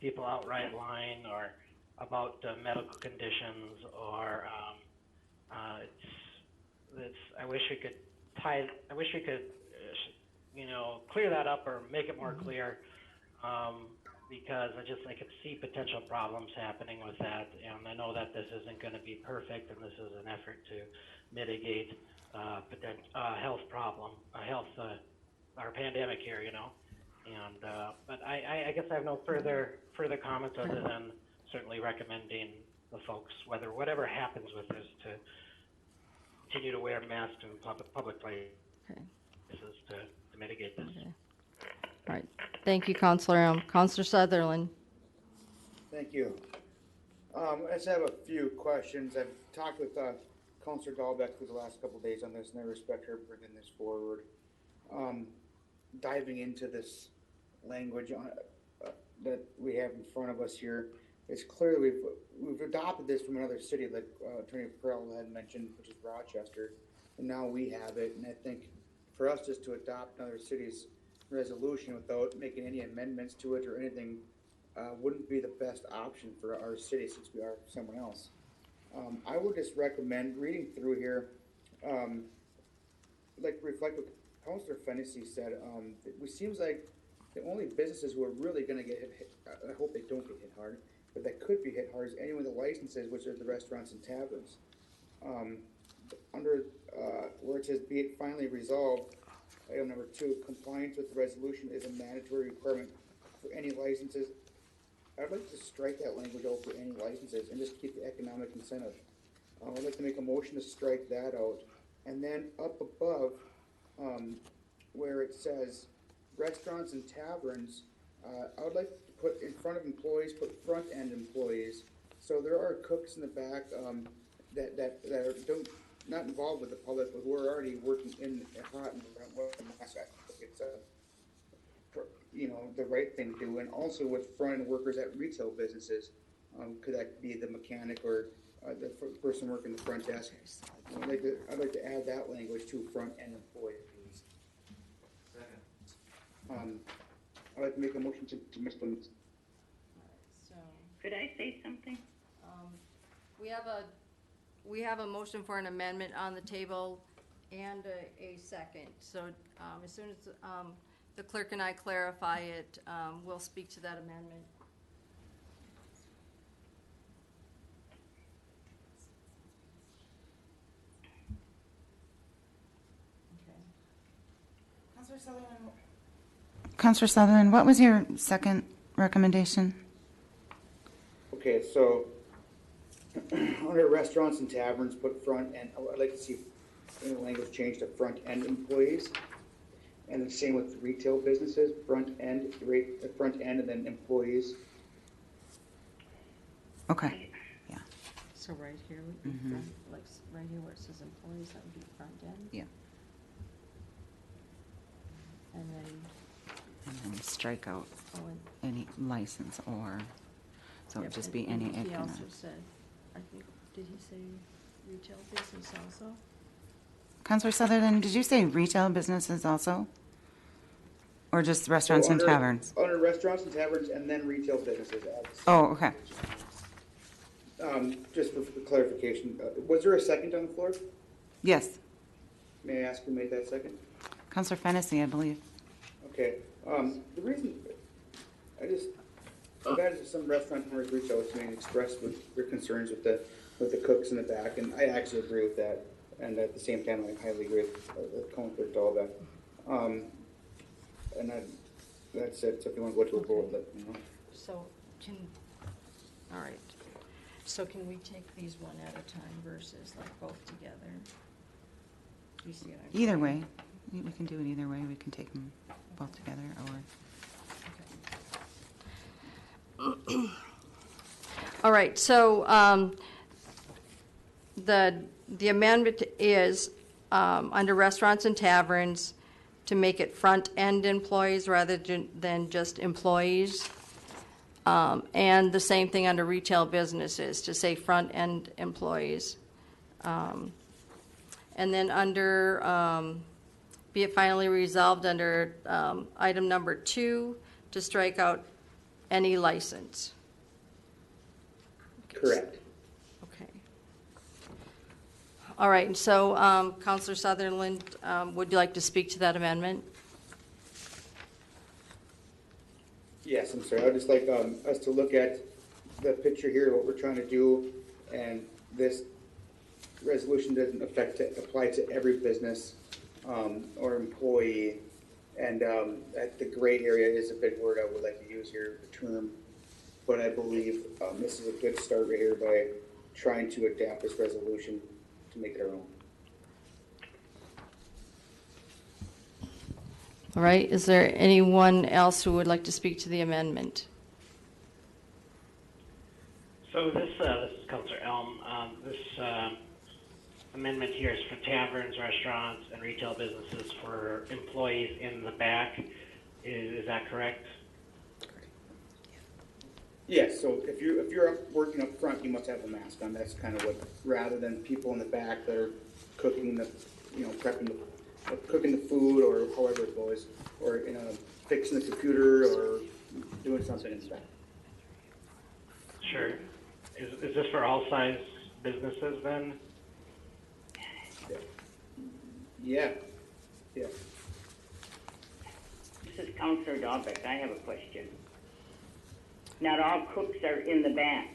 people outright lying or about medical conditions or I wish we could clear that up or make it more clear because I can see potential problems happening with that, and I know that this isn't going to be perfect, and this is an effort to mitigate health problem, our pandemic here, you know. And but I guess I have no further comments other than certainly recommending the folks, whatever happens with this, to continue to wear masks in public places to mitigate this. Okay. All right. Thank you, Counselor Elm. Counselor Sutherland. Thank you. I just have a few questions. I've talked with Counselor Dahlbeck for the last couple of days on this, and I respect her bringing this forward. Diving into this language that we have in front of us here, it's clear we've adopted this from another city, like Attorney Pearl had mentioned, which is Rochester, and now we have it. And I think for us just to adopt another city's resolution without making any amendments to it or anything wouldn't be the best option for our city since we are someone else. I would just recommend reading through here, reflect what Councilor Fennessy said. It seems like the only businesses who are really going to get hit, I hope they don't get hit hard, but that could be hit hard is anyone with the licenses, which are the restaurants and taverns. Under where it says, be it finally resolved, item number 2, compliance with the resolution is a mandatory requirement for any licenses. I'd like to strike that language out for any licenses and just keep the economic incentive. I'd like to make a motion to strike that out. And then up above, where it says restaurants and taverns, I would like to put in front of employees, put front-end employees. So there are cooks in the back that don't not involved with the public, but who are already working in a hot environment. It's the right thing to do, and also with front-end workers at retail businesses, could that be the mechanic or the person working the front desk? I'd like to add that language to front-end employees. I'd like to make a motion to implement. So, Could I say something? we have a motion for an amendment on the table and a second. So, as soon as, the clerk and I clarify it, we'll speak to that amendment. Counselor Sutherland, what was your second recommendation? Okay, so under restaurants and taverns, put front end. I'd like to see the language change to front end employees, and the same with retail businesses, front end, and then employees. Okay, yeah, So right here would be front, like right here where it says employees, that would be front end. yeah. And And then strike out oh, and any license or, so it would just and- be any and he economic. also said, I think, did he say retail business also? Counselor Sutherland, did you say retail businesses also? Or just restaurants So and under- taverns? Under restaurants and taverns, and then retail businesses. Oh, okay. Just for clarification, was there a second on the floor? Yes, May I ask who made that second? Counselor Fennessy, I believe. Okay, the reason, I've had some restaurant owners reach out to me and express their concerns with the cooks in the back, and I actually agree with that. And at the same time, I highly agree with Counselor Dahlbeck. And that's it, so if you want to go to a vote, let me know. So all right. So can we take these one at a time versus like both together? Do you see what I'm Either saying? way, we can do it either way. We can take them both together or. All right, so the amendment is under restaurants and taverns to make it front-end employees rather than just employees. And the same thing under retail businesses, to say front-end employees. And then under, be it finally resolved under item number 2, to strike out any license. Correct. Okay. All right, and so Counselor Sutherland, would you like to speak to that amendment? Yes, I'm sorry. I'd just like us to look at the picture here, what we're trying to do, and this resolution doesn't apply to every business or employee. And the gray area is a big word I would like to use here, the term. But I believe this is a good start right here by trying to adapt this resolution to make it our own. All right, is there anyone else who would like to speak to the amendment? So this is Councilor Elm. This amendment here is for taverns, restaurants, and retail businesses for employees in the back. Is that correct? Yes, so if you're working up front, you must have a mask on. That's kind of what, rather than people in the back that are cooking cooking the food or however it goes, or fixing the computer or doing something in the back. Sure. Is this for all size businesses then? Yeah. Yeah. This is Counselor Dahlbeck. I have a question. Not all cooks are in the back.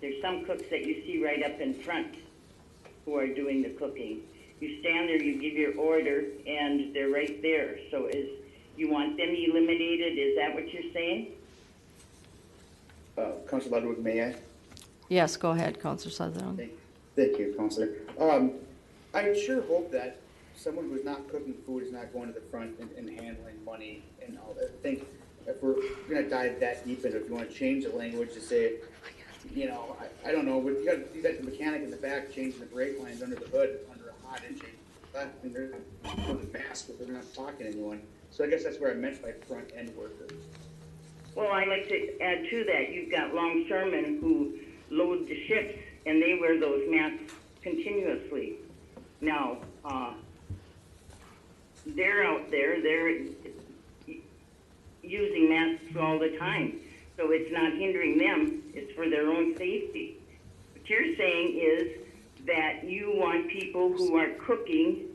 There's some cooks that you see right up in front who are doing the cooking. You stand there, you give your order, and they're right there. So you want them eliminated? Is that what you're saying? Councilor Ludwig, may I? Yes, go ahead, Counselor Sutherland. Thank you, Councilor. I sure hope that someone who's not cooking food is not going to the front and handling money and all that. I think if we're going to dive that deep into it, if you want to change the language to say, I don't know, but you got the mechanic in the back changing the brake lines under the hood, under a hot engine. And they're not doing the mask, but they're not talking to anyone. So I guess that's where I meant by front end worker. Well, I'd like to add to that, you've got longshoremen who load the ships, and they wear those masks continuously. Now, they're out there, they're using masks all the time, so it's not hindering them, it's for their own safety. What you're saying is that you want people who are cooking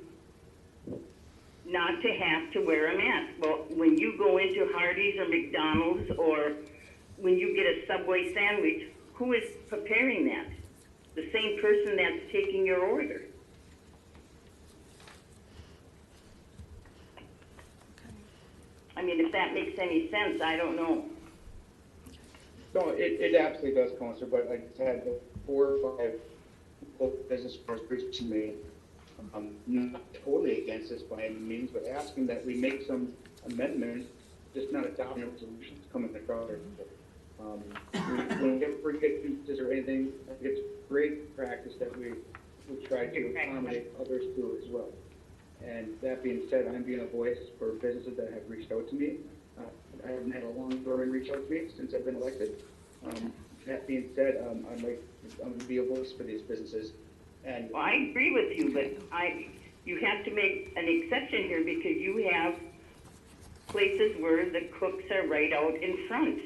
not to have to wear a mask. Well, when you go into Hardee's or McDonald's, or when you get a Subway sandwich, who is preparing that? The same person that's taking your order. I mean, if that makes any sense, I don't know. No, it absolutely does, Counselor, but I just had 4 or 5 business owners recently, not totally against this by any means, but asking that we make some amendments, just not adopting a resolution coming across our when we get uses or anything, I think it's great practice that we try to accommodate others too as well. And that being said, I'm being a voice for businesses that have reached out to me. I haven't had a long-term reach out to me since I've been elected. That being said, I'm going to be a voice for these businesses. And well, I agree with you, but you have to make an exception here because you have places where the cooks are right out in front.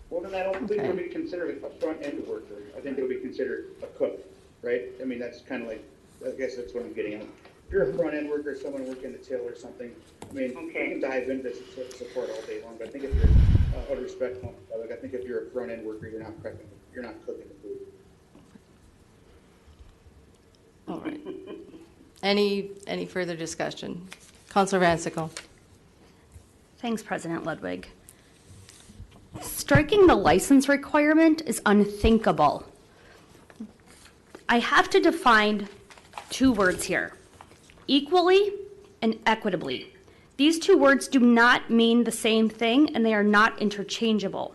Well, then I don't think it would be considered a front-end worker. I think it would be considered a cook, right? I mean, that's kind of like, I guess that's what I'm getting at. If you're a front-end worker, someone working the till or something, I mean, you can dive into support all day long, but I think if you're, out of respect, like, I think if you're a front-end worker, you're not prepping, you're not cooking the food. All right. Any further discussion? Councilor Van Sickle. Thanks, President Ludwig. Striking the license requirement is unthinkable. I have to define 2 words here, equally and equitably. These 2 words do not mean the same thing, and they are not interchangeable,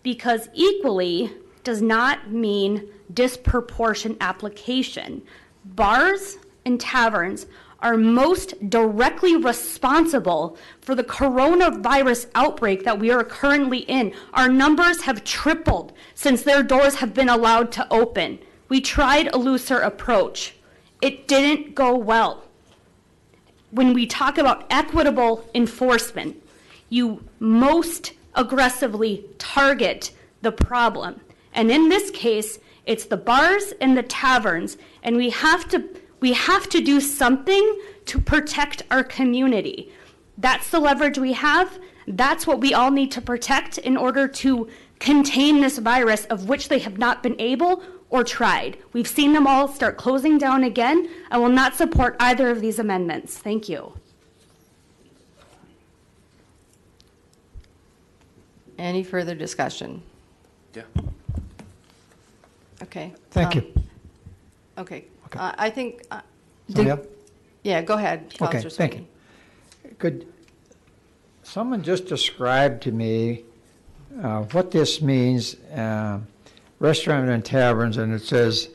because equally does not mean disproportionate application. Bars and taverns are most directly responsible for the coronavirus outbreak that we are currently in. Our numbers have tripled since their doors have been allowed to open. We tried a looser approach. It didn't go well. When we talk about equitable enforcement, you most aggressively target the problem. And in this case, it's the bars and the taverns, and we have to do something to protect our community. That's the leverage we have. That's what we all need to protect in order to contain this virus, of which they have not been able or tried. We've seen them all start closing down again. I will not support either of these amendments. Thank you. Any further discussion? Yeah. Thank Okay. you. Okay. Okay. I think. Sonia? Yeah, go ahead, Okay, Councilor thank Sweeney. you. Could someone just describe to me what this means, restaurant and taverns, and it says,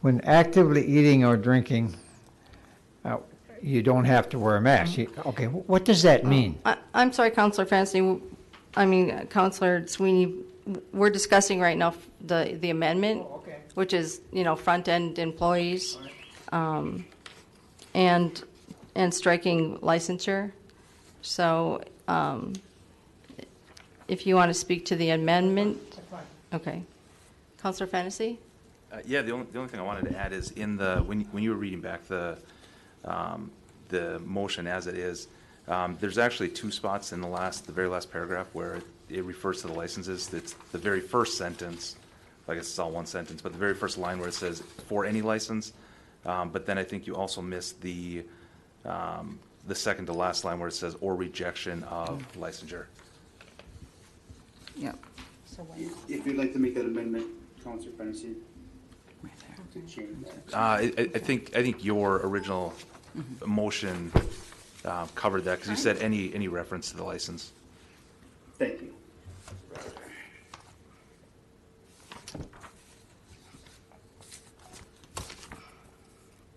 when actively eating or drinking, you don't have to wear a mask. Okay, what does that mean? I'm sorry, Councilor Fancy. Councilor Sweeney, we're discussing right now the amendment, which is, front-end employees, and striking licensure. So, if you want to speak to the amendment, okay. Councilor Fantasy? Yeah, the only thing I wanted to add is when you were reading back the motion as it is, there's actually 2 spots in the very last paragraph where it refers to the licenses. It's the very first sentence. I guess it's all one sentence, but the very first line where it says for any license. But then I think you also missed the second to last line where it says or rejection of licensure. Yep. If you'd like to make that amendment, Councilor Fennessy, to change that. I think your original motion covered that, because you said any reference to the license. Thank you.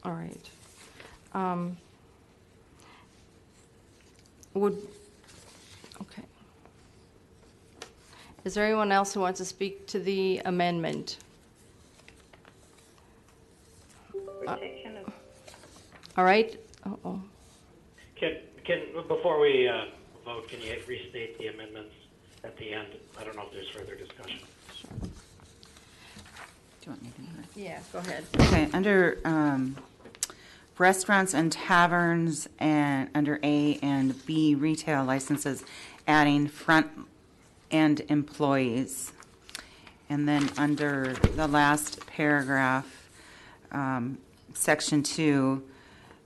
All right. Okay. Is there anyone else who wants to speak to the amendment? Protection of All right. Uh-oh. Can before we vote, can you restate the amendments at the end? I don't know if there's further discussion. Do you want me to do that? Yeah, go ahead. Okay, under restaurants and taverns, and under A and B retail licenses, adding front-end employees. And then under the last paragraph, section 2,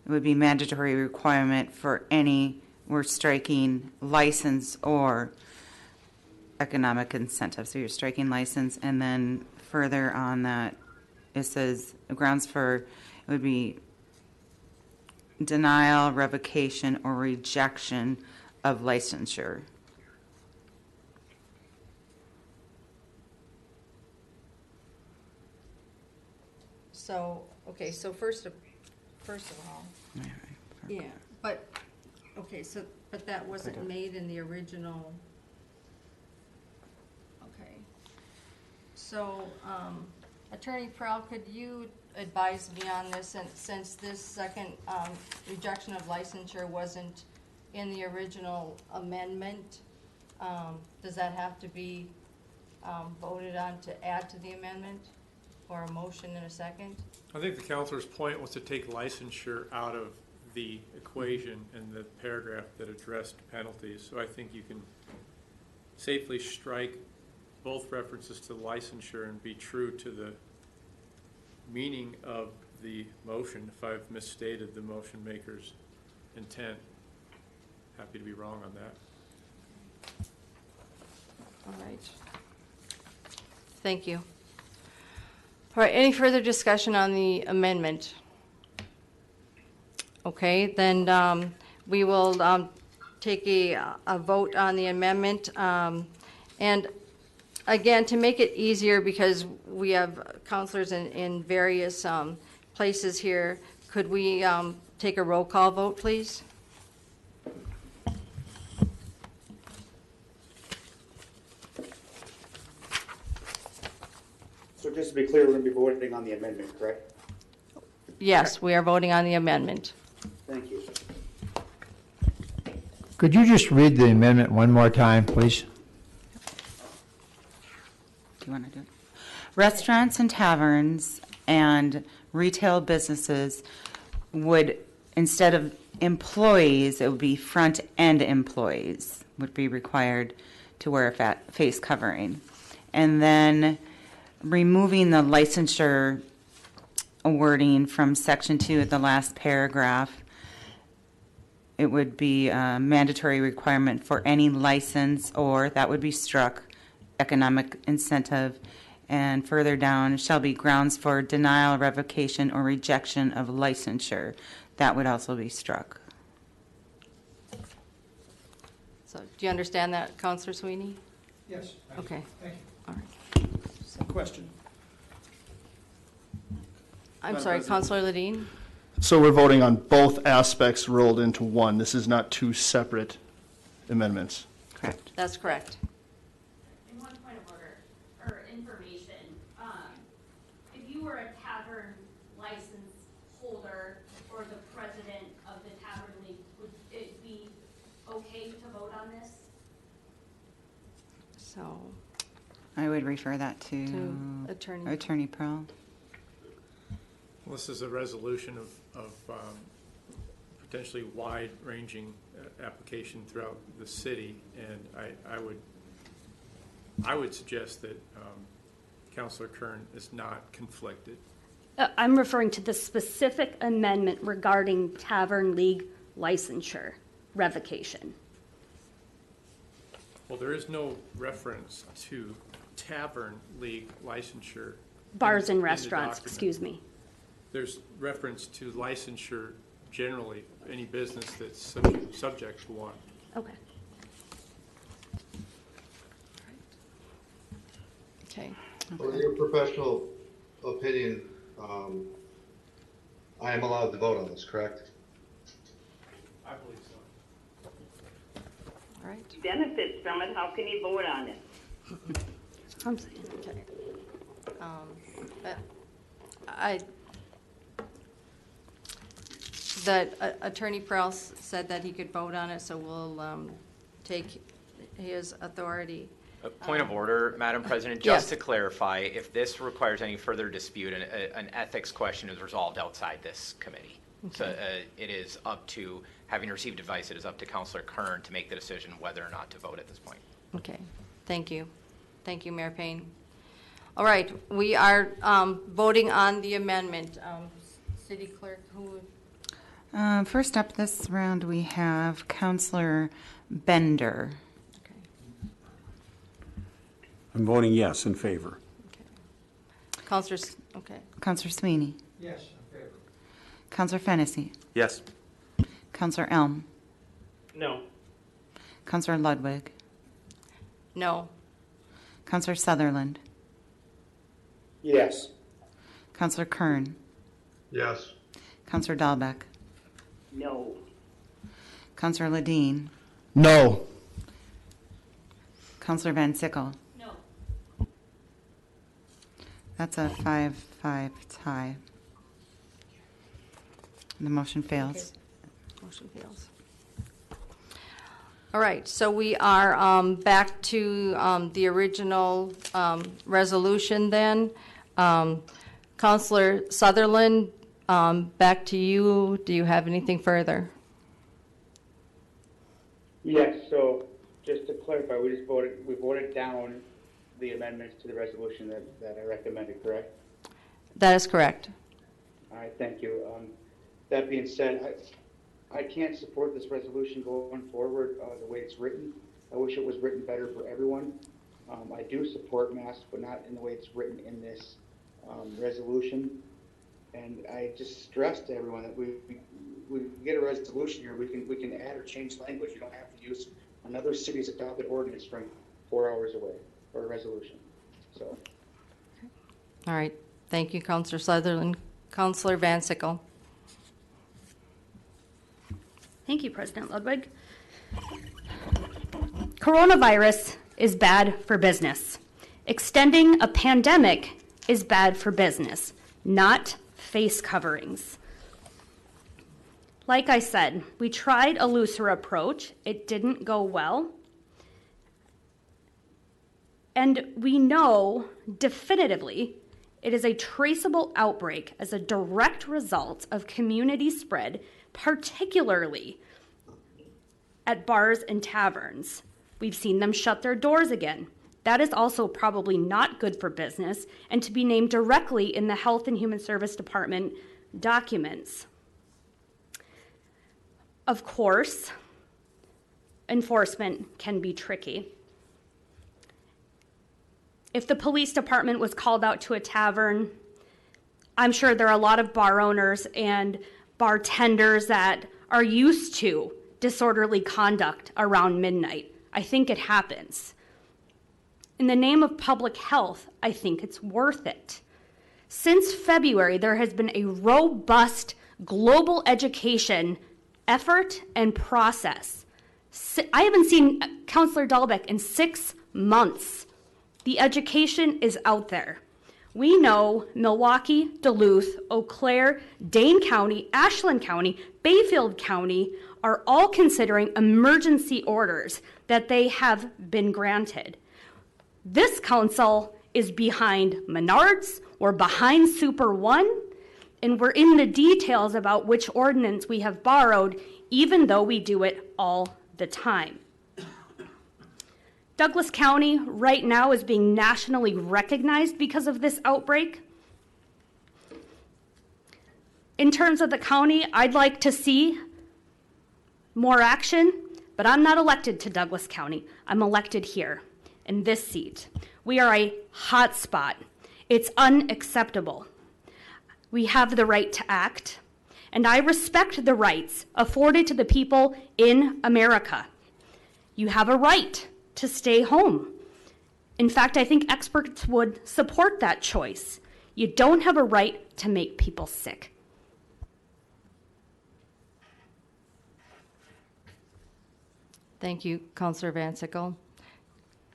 it would be mandatory requirement for any, we're striking license or economic incentive. So you're striking license, and then further on that, it says grounds for, it would be denial, revocation, or rejection of licensure. So, okay, so first of all, yeah, but, okay, so, but that wasn't made in the original. Okay. So, Attorney Prowl, could you advise me on this, and since this second rejection of licensure wasn't in the original amendment, does that have to be voted on to add to the amendment, or a motion in a second? I think the counselor's point was to take licensure out of the equation in the paragraph that addressed penalties. So I think you can safely strike both references to licensure and be true to the meaning of the motion. If I've misstated the motion maker's intent, happy to be wrong on that. All right. Thank you. All right, any further discussion on the amendment? Okay, then we will take a vote on the amendment. And again, to make it easier, because we have counselors in various places here, could we take a roll call vote, please? So just to be clear, we're going to be voting on the amendment, correct? Yes, we are voting on the amendment. Thank you. Could you just read the amendment one more time, please? Do you want to do it? Restaurants and taverns and retail businesses would, instead of employees, it would be front-end employees would be required to wear a face covering. And then removing the licensure wording from section 2 at the last paragraph, it would be a mandatory requirement for any license, or that would be struck, economic incentive, and further down shall be grounds for denial, revocation, or rejection of licensure. That would also be struck. So do you understand that, Counselor Sweeney? Yes. Okay. Thank you. All right. Question. I'm Madam sorry, President. Counselor Ledeen? So we're voting on both aspects rolled into one. This is not two separate amendments. Correct. That's correct. And one point of order, or information, if you were a tavern license holder or the president of the Tavern League, would it be okay to vote on this? So, I would refer that to Attorney Pearl. Well, this is a resolution of potentially wide-ranging application throughout the city, and I would suggest that Councilor Kern is not conflicted. I'm referring to the specific amendment regarding Tavern League licensure revocation. Well, there is no reference to Tavern League licensure. Bars and in the restaurants, document. excuse me. There's reference to licensure generally any business that's subject to one. Okay. Okay. For your professional opinion, I am allowed to vote on this, correct? I believe so. All right. Benefits from it, how can you vote on it? I'm saying. Okay. I, that Attorney Prowse said that he could vote on it, so we'll take his authority. A point of order, Madam President, Yes. just to clarify, if this requires any further dispute, an ethics question is resolved outside this committee. So it is up to, having received advice, it is up to Councilor Kern to make the decision whether or not to vote at this point. Okay, thank you. Thank you, Mayor Payne. All right, we are voting on the amendment. City Clerk, who? First up this round, we have Councilor Bender. I'm voting yes, in favor. Councilors, okay. Councilor Sweeney. Yes, in favor. Councilor Fennessy. Yes. Councilor Elm. No. Councilor Ludwig. No. Councilor Sutherland. Yes. Councilor Kern. Yes. Councilor Dahlbeck. No. Councilor Ledeen. No. Councilor Van Sickle. No. That's a 5-5 tie. The motion fails. Motion fails. All right, so we are back to the original resolution then. Councilor Sutherland, back to you. Do you have anything further? Yes, so just to clarify, we voted down the amendments to the resolution that I recommended, correct? That is correct. All right, thank you. That being said, I can't support this resolution going forward the way it's written. I wish it was written better for everyone. I do support masks, but not in the way it's written in this resolution. And I just stress to everyone that we get a resolution here, we can add or change language. You don't have to use another city's adopted ordinance from 4 hours away for a resolution. So. All right, thank you, Councilor Sutherland. Councilor Van Sickle. Thank you, President Ludwig. Coronavirus is bad for business. Extending a pandemic is bad for business, not face coverings. Like I said, we tried a looser approach. It didn't go well. And we know definitively it is a traceable outbreak as a direct result of community spread, particularly at bars and taverns. We've seen them shut their doors again. That is also probably not good for business and to be named directly in the Health and Human Service Department documents. Of course, enforcement can be tricky. If the police department was called out to a tavern, I'm sure there are a lot of bar owners and bartenders that are used to disorderly conduct around midnight. I think it happens. In the name of public health, I think it's worth it. Since February, there has been a robust global education effort and process. I haven't seen Councilor Dahlbeck in 6 months. The education is out there. We know Milwaukee, Duluth, Eau Claire, Dane County, Ashland County, Bayfield County are all considering emergency orders that they have been granted. This council is behind Menards, we're behind Super One, and we're in the details about which ordinance we have borrowed, even though we do it all the time. Douglas County right now is being nationally recognized because of this outbreak. In terms of the county, I'd like to see more action, but I'm not elected to Douglas County. I'm elected here in this seat. We are a hot spot. It's unacceptable. We have the right to act, and I respect the rights afforded to the people in America. You have a right to stay home. In fact, I think experts would support that choice. You don't have a right to make people sick. Thank you, Councillor Van Sickle.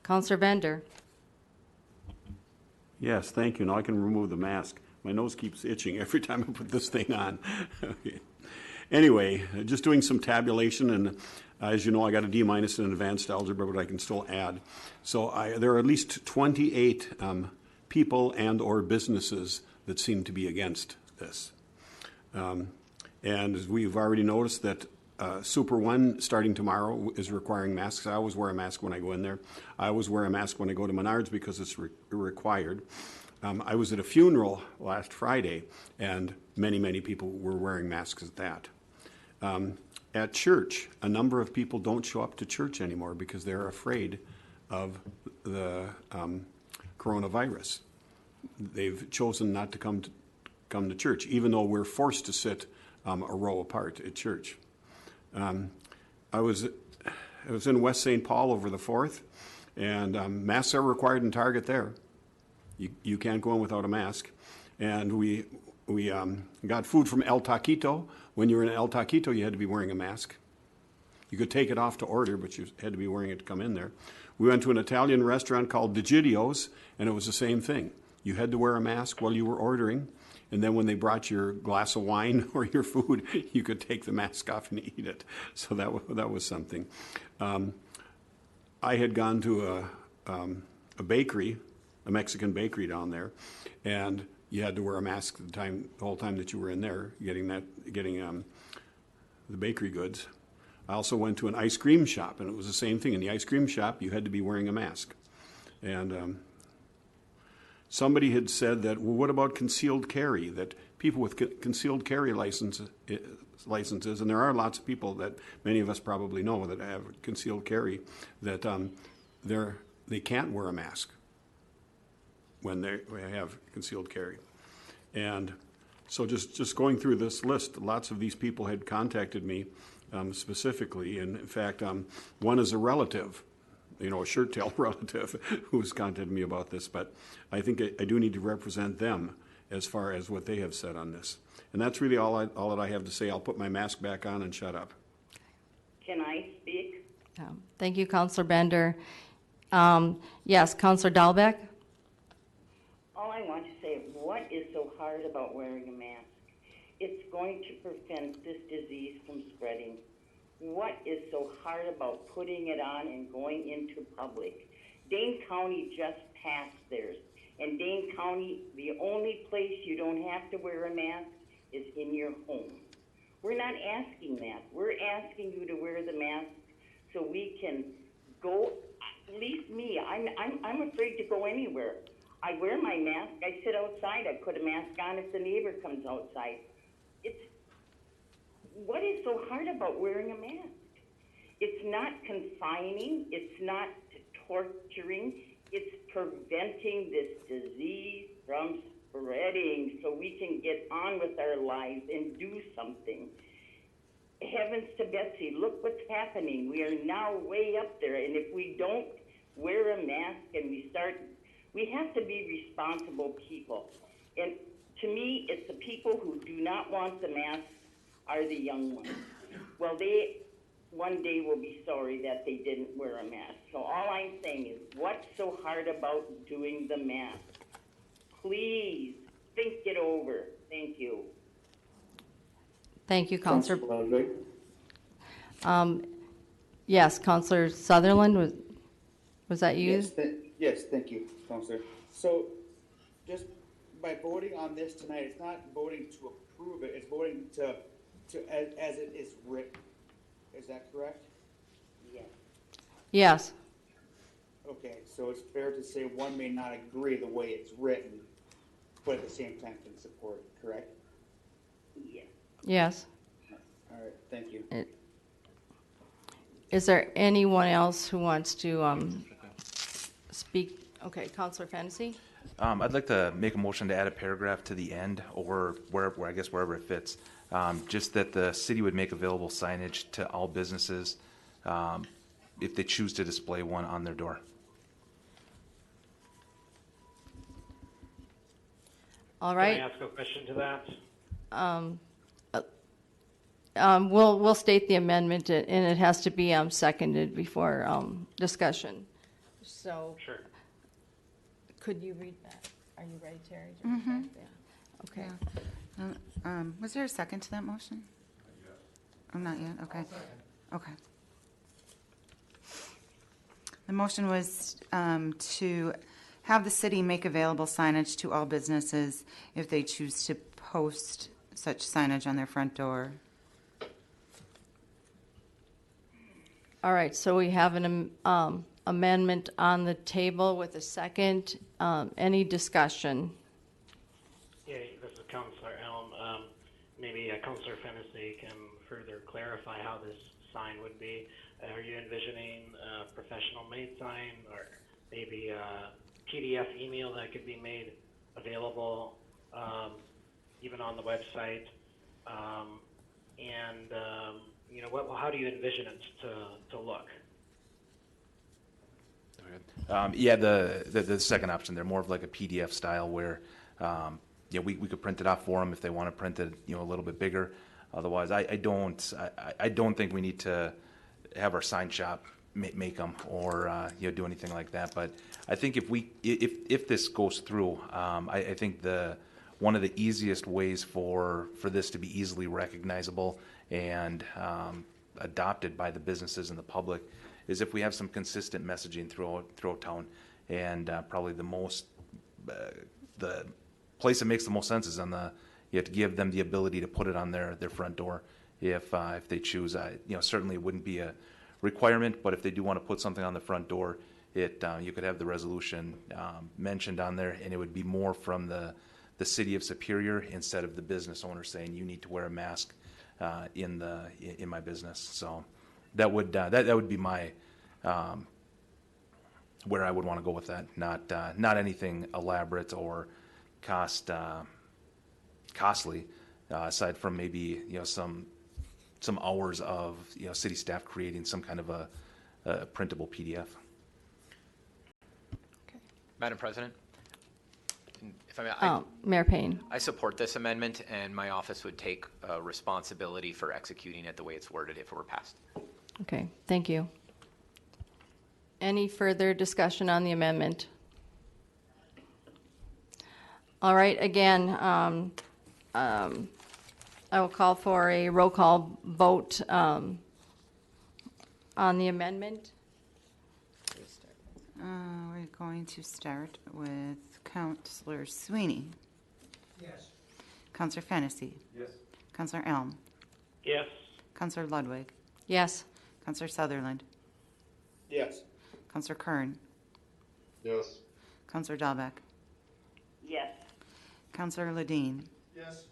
Councillor Bender. Yes, thank you. Now I can remove the mask. My nose keeps itching every time I put this thing on. Okay. Anyway, just doing some tabulation, and as you know, I got a D- in advanced algebra, but I can still add. So there are at least 28 people and or businesses that seem to be against this. And as we've already noticed that Super One, starting tomorrow, is requiring masks. I always wear a mask when I go in there. I always wear a mask when I go to Menards because it's required. I was at a funeral last Friday, and many people were wearing masks at that. At church, a number of people don't show up to church anymore because they're afraid of the coronavirus. They've chosen not to come to church, even though we're forced to sit a row apart at church. I was in West St. Paul over the 4th, and masks are required in Target there. You can't go in without a mask. And we got food from El Taquito. When you were in El Taquito, you had to be wearing a mask. You could take it off to order, but you had to be wearing it to come in there. We went to an Italian restaurant called Digidio's, and it was the same thing. You had to wear a mask while you were ordering, and then when they brought your glass of wine or your food, you could take the mask off and eat it. So that was something. I had gone to a bakery, a Mexican bakery down there, and you had to wear a mask the whole time that you were in there getting the bakery goods. I also went to an ice cream shop, and it was the same thing. In the ice cream shop, you had to be wearing a mask. And somebody had said that, well, what about concealed carry? That people with concealed carry licenses, and there are lots of people that many of us probably know that have concealed carry, that they can't wear a mask when they have concealed carry. And so just going through this list, lots of these people had contacted me specifically. And in fact, one is a relative, a shirt-tail relative who's contacted me about this. But I think I do need to represent them as far as what they have said on this. And that's really all that I have to say. I'll put my mask back on and shut up. Can I speak? Thank you, Councillor Bender. Yes, Councillor Dahlbeck. All I want to say, what is so hard about wearing a mask? It's going to prevent this disease from spreading. What is so hard about putting it on and going into public? Dane County just passed theirs. And Dane County, the only place you don't have to wear a mask is in your home. We're not asking that. We're asking you to wear the mask so we can go, at least me, I'm afraid to go anywhere. I wear my mask, I sit outside, I put a mask on if the neighbor comes outside. What is so hard about wearing a mask? It's not confining, it's not torturing, it's preventing this disease from spreading so we can get on with our lives and do something. Heavens to Betsy, look what's happening. We are now way up there, and if we don't wear a mask and we have to be responsible people. And to me, it's the people who do not want the mask are the young ones. Well, they one day will be sorry that they didn't wear a mask. So all I'm saying is, what's so hard about doing the mask? Please think it over. Thank you. Thank you, Councillor. Yes, Councillor Sutherland, was that you? Yes, thank you, Councillor. So just by voting on this tonight, it's not voting to approve it, it's voting to as it is written. Is that correct? Yes. Yes. Okay, so it's fair to say one may not agree the way it's written, but at the same time can support it, correct? Yes. Yes. All right, thank you. Is there anyone else who wants to speak? Okay, Councillor Fennessy. I'd like to make a motion to add a paragraph to the end, or wherever, I guess wherever it fits. Just that the city would make available signage to all businesses if they choose to display one on their door. All right. Can I ask a question to that? We'll state the amendment, and it has to be seconded before discussion. So, Sure. could you read that? Are you ready, Terry? to read that? Yeah. Okay. Yeah. Was there a second to that motion? Oh, not yet, okay. Okay. The motion was to have the city make available signage to all businesses if they choose to post such signage on their front door. All right, so we have an amendment on the table with a second. Any discussion? Yeah, this is Councilor Elm. Maybe Councilor Fennessy can further clarify how this sign would be. Are you envisioning a professional made sign, or maybe a PDF email that could be made available even on the website? How do you envision it to look? Yeah, the second option, they're more of like a PDF style where we could print it off for them if they want to print it a little bit bigger. Otherwise, I don't think we need to have our sign shop make them or do anything like that. But I think if this goes through, I think one of the easiest ways for this to be easily recognizable and adopted by the businesses and the public is if we have some consistent messaging throughout town. And probably the place that makes the most sense is you have to give them the ability to put it on their front door if they choose. Certainly it wouldn't be a requirement, but if they do want to put something on the front door, you could have the resolution mentioned on there, and it would be more from the city of Superior instead of the business owner saying you need to wear a mask in my business. So that would be my where I would want to go with that. Not anything elaborate or costly, aside from maybe some hours of city staff creating some kind of a printable PDF. Okay. Madam President, if I may, Mayor Payne. I support this amendment, and my office would take responsibility for executing it the way it's worded if it were passed. Okay, thank you. Any further discussion on the amendment? All right, again, I will call for a roll call vote on the amendment. We're going to start with Councilor Sweeney. Yes. Councilor Fennessy. Yes. Councilor Elm. Yes. Councilor Ludwig. Yes. Councilor Sutherland. Yes. Councilor Kern. Yes. Councilor Dahlbeck. Yes. Councilor Ledeen. Yes.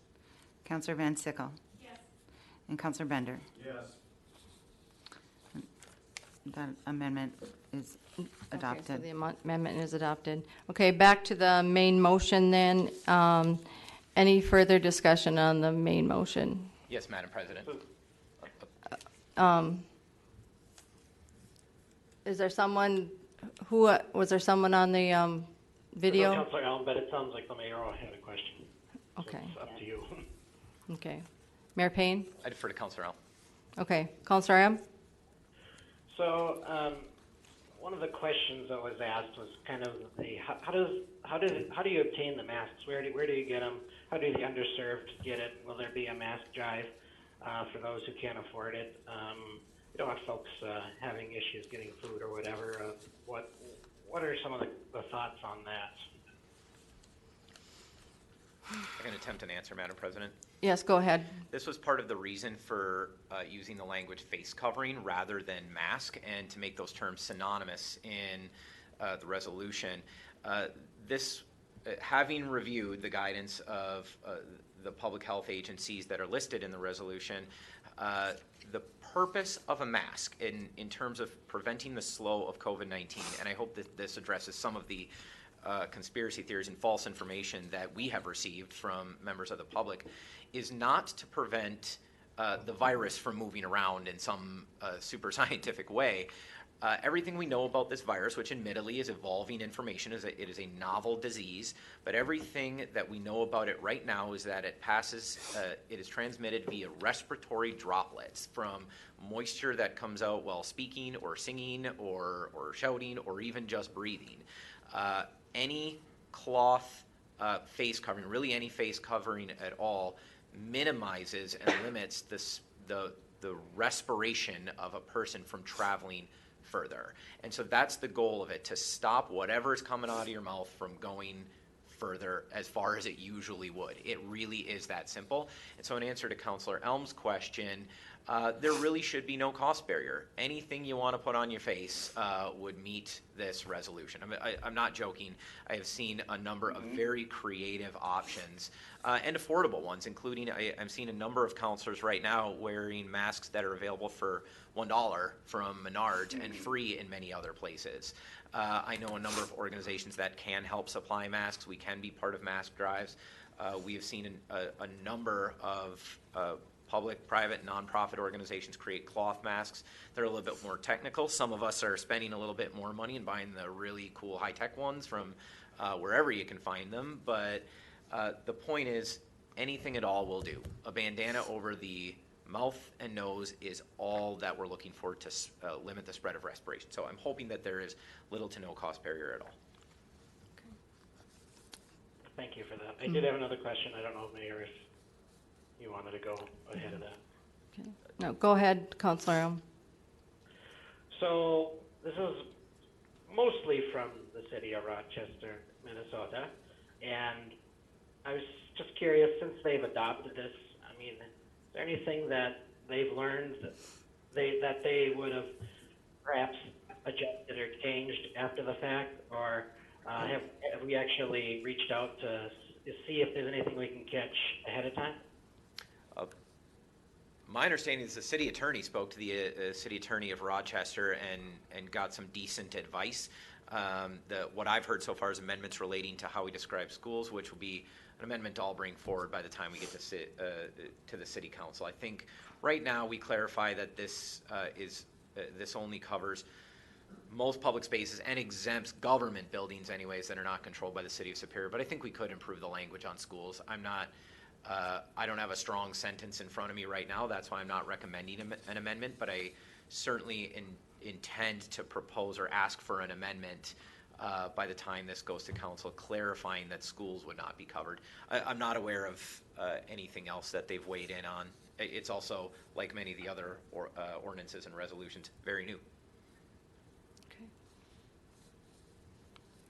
Councilor Van Sickle. Yes. And Councilor Bender. Yes. That amendment is Okay, so adopted. the amendment is adopted. Okay, back to the main motion then. Any further discussion on the main motion? Yes, Madam President. Is there someone was there someone on the video? Councilor Elm, but it sounds like the mayor had a question. So Okay. it's up to you. Okay. Mayor Payne? I defer to Councilor Elm. Okay. Councilor M? So, one of the questions that was asked was kind of how do you obtain the masks? Where do you get them? How do the underserved get it? Will there be a mask drive for those who can't afford it? We don't want folks having issues getting food or whatever. What are some of the thoughts on that? I can attempt an answer, Madam President. Yes, go ahead. This was part of the reason for using the language face covering rather than mask, and to make those terms synonymous in the resolution. Having reviewed the guidance of the public health agencies that are listed in the resolution, the purpose of a mask in terms of preventing the flow of COVID-19, and I hope that this addresses some of the conspiracy theories and false information that we have received from members of the public is not to prevent the virus from moving around in some super scientific way. Everything we know about this virus, which admittedly is evolving information, it is a novel disease, but everything that we know about it right now is that it is transmitted via respiratory droplets from moisture that comes out while speaking or singing or shouting or even just breathing. Any cloth face covering, really any face covering at all, minimizes and limits the respiration of a person from traveling further. And so that's the goal of it, to stop whatever is coming out of your mouth from going further as far as it usually would. It really is that simple. And so in answer to Councillor Elm's question, there really should be no cost barrier. Anything you want to put on your face would meet this resolution. I'm not joking. I have seen a number of very creative options and affordable ones, including I'm seeing a number of councillors right now wearing masks that are available for $1 from Menards and free in many other places. I know a number of organizations that can help supply masks. We can be part of mask drives. We have seen a number of public, private, nonprofit organizations create cloth masks. They're a little bit more technical. Some of us are spending a little bit more money and buying the really cool high-tech ones from wherever you can find them. But the point is, anything at all will do. A bandana over the mouth and nose is all that we're looking for to limit the spread of respiration. So I'm hoping that there is little to no cost barrier at all. Thank you for that. I did have another question. I don't know, Mayor, if you wanted to go ahead of that. Okay. No, go ahead, Councillor Elm. So this is mostly from the city of Rochester, Minnesota, and I was just curious, since they've adopted this, I mean, is there anything that they've learned that they would have perhaps adjusted or changed after the fact, or have we actually reached out to see if there's anything we can catch ahead of time? My understanding is the city attorney spoke to the city attorney of Rochester and got some decent advice. What I've heard so far is amendments relating to how we describe schools, which will be an amendment I'll bring forward by the time we get to the city council. I think right now we clarify that this only covers most public spaces and exempts government buildings anyways that are not controlled by the city of Superior. But I think we could improve the language on schools. I don't have a strong sentence in front of me right now. That's why I'm not recommending an amendment, but I certainly intend to propose or ask for an amendment by the time this goes to council, clarifying that schools would not be covered. I'm not aware of anything else that they've weighed in on. It's also, like many of the other ordinances and resolutions, very new. Okay.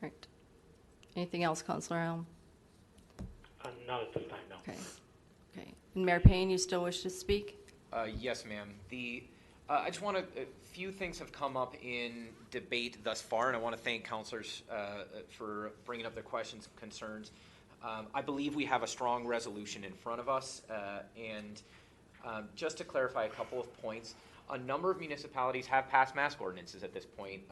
Right. Anything else, Councillor Elm? Not at this time, no. Okay. Okay. And Mayor Payne, you still wish to speak? Yes, ma'am. I just want to, a few things have come up in debate thus far, and I want to thank councilors for bringing up their questions and concerns. I believe we have a strong resolution in front of us, and just to clarify a couple of points, a number of municipalities have passed mask ordinances at this point.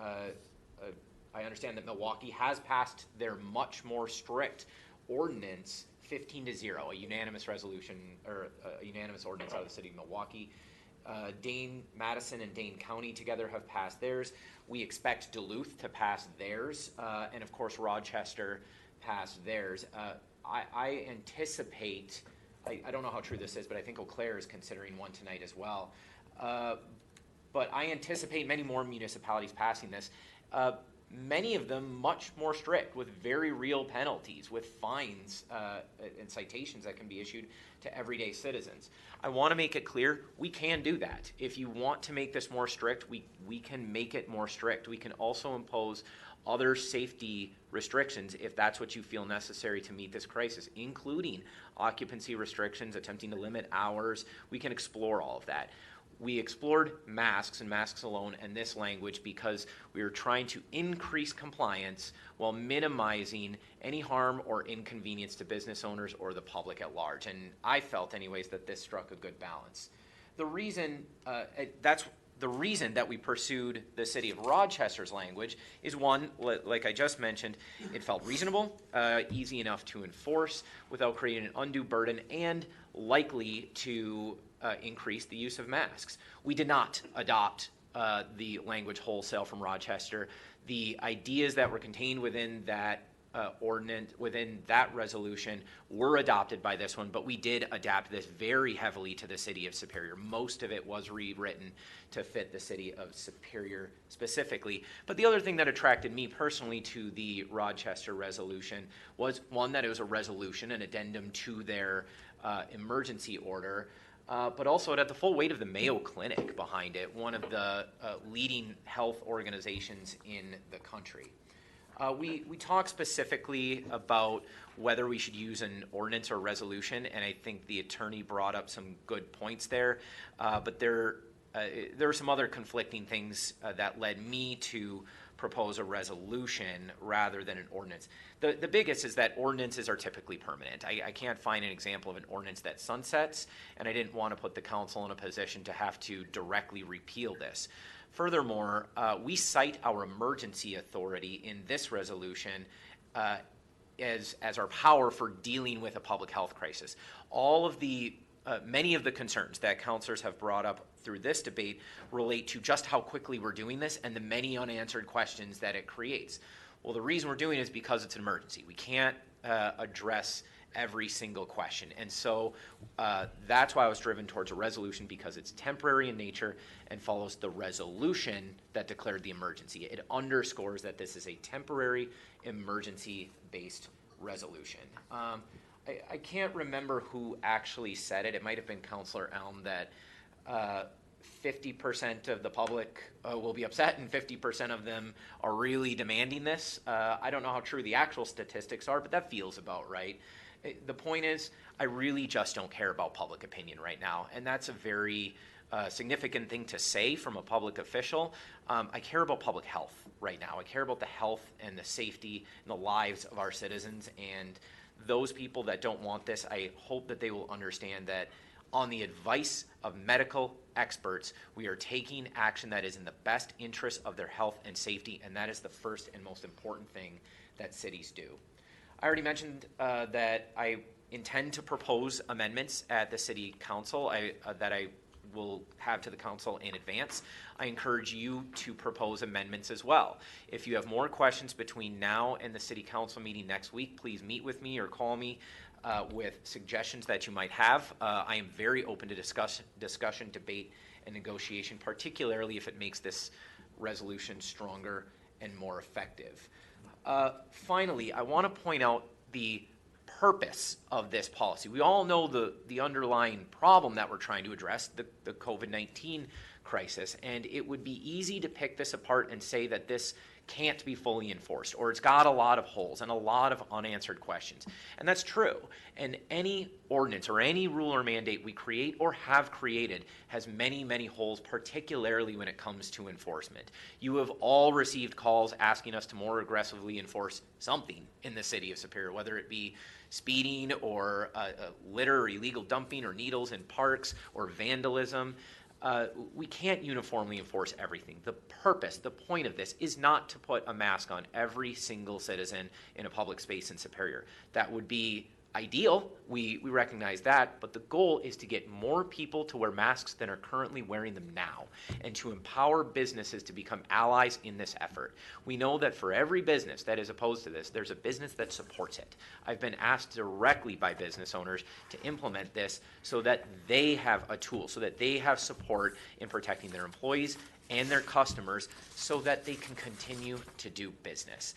I understand that Milwaukee has passed their much more strict ordinance 15-0, a unanimous resolution or a unanimous ordinance out of the city of Milwaukee. Dane, Madison, and Dane County together have passed theirs. We expect Duluth to pass theirs, and of course Rochester passed theirs. I anticipate, I don't know how true this is, but I think Eau Claire is considering one tonight as well. But I anticipate many more municipalities passing this. Many of them much more strict, with very real penalties, with fines and citations that can be issued to everyday citizens. I want to make it clear, we can do that. If you want to make this more strict, we can make it more strict. We can also impose other safety restrictions if that's what you feel necessary to meet this crisis, including occupancy restrictions, attempting to limit hours. We can explore all of that. We explored masks and masks alone and this language because we were trying to increase compliance while minimizing any harm or inconvenience to business owners or the public at large. And I felt anyways that this struck a good balance. The reason, that's The reason that we pursued the city of Rochester's language is one, like I just mentioned, it felt reasonable, easy enough to enforce without creating an undue burden, and likely to increase the use of masks. We did not adopt the language wholesale from Rochester. The ideas that were contained within that ordinance, within that resolution, were adopted by this one, but we did adapt this very heavily to the city of Superior. Most of it was rewritten to fit the city of Superior specifically. But the other thing that attracted me personally to the Rochester resolution was, one, that it was a resolution, an addendum to their emergency order, but also it had the full weight of the Mayo Clinic behind it, one of the leading health organizations in the country. We talk specifically about whether we should use an ordinance or resolution, and I think the attorney brought up some good points there. But there are some other conflicting things that led me to propose a resolution rather than an ordinance. The biggest is that ordinances are typically permanent. I can't find an example of an ordinance that sunsets, and I didn't want to put the council in a position to have to directly repeal this. Furthermore, we cite our emergency authority in this resolution as our power for dealing with a public health crisis. All of the many of the concerns that councilors have brought up through this debate relate to just how quickly we're doing this and the many unanswered questions that it creates. Well, the reason we're doing it is because it's an emergency. We can't address every single question. And so that's why I was driven towards a resolution, because it's temporary in nature and follows the resolution that declared the emergency. It underscores that this is a temporary emergency-based resolution. I can't remember who actually said it. It might have been Councilor Elm that 50% of the public will be upset and 50% of them are really demanding this. I don't know how true the actual statistics are, but that feels about right. The point is, I really just don't care about public opinion right now, and that's a very significant thing to say from a public official. I care about public health right now. I care about the health and the safety and the lives of our citizens, and those people that don't want this, I hope that they will understand that on the advice of medical experts, we are taking action that is in the best interest of their health and safety, and that is the first and most important thing that cities do. I already mentioned that I intend to propose amendments at the city council that I will have to the council in advance. I encourage you to propose amendments as well. If you have more questions between now and the city council meeting next week, please meet with me or call me with suggestions that you might have. I am very open to discussion, debate, and negotiation, particularly if it makes this resolution stronger and more effective. Finally, I want to point out the purpose of this policy. We all know the underlying problem that we're trying to address, the COVID-19 crisis, and it would be easy to pick this apart and say that this can't be fully enforced, or it's got a lot of holes and a lot of unanswered questions. And that's true. And any ordinance or any rule or mandate we create or have created has many, many holes, particularly when it comes to enforcement. You have all received calls asking us to more aggressively enforce something in the city of Superior, whether it be speeding or litter or illegal dumping or needles in parks or vandalism. We can't uniformly enforce everything. The purpose, the point of this is not to put a mask on every single citizen in a public space in Superior. That would be ideal. We recognize that, but the goal is to get more people to wear masks than are currently wearing them now, and to empower businesses to become allies in this effort. We know that for every business that is opposed to this, there's a business that supports it. I've been asked directly by business owners to implement this so that they have a tool, so that they have support in protecting their employees and their customers so that they can continue to do business.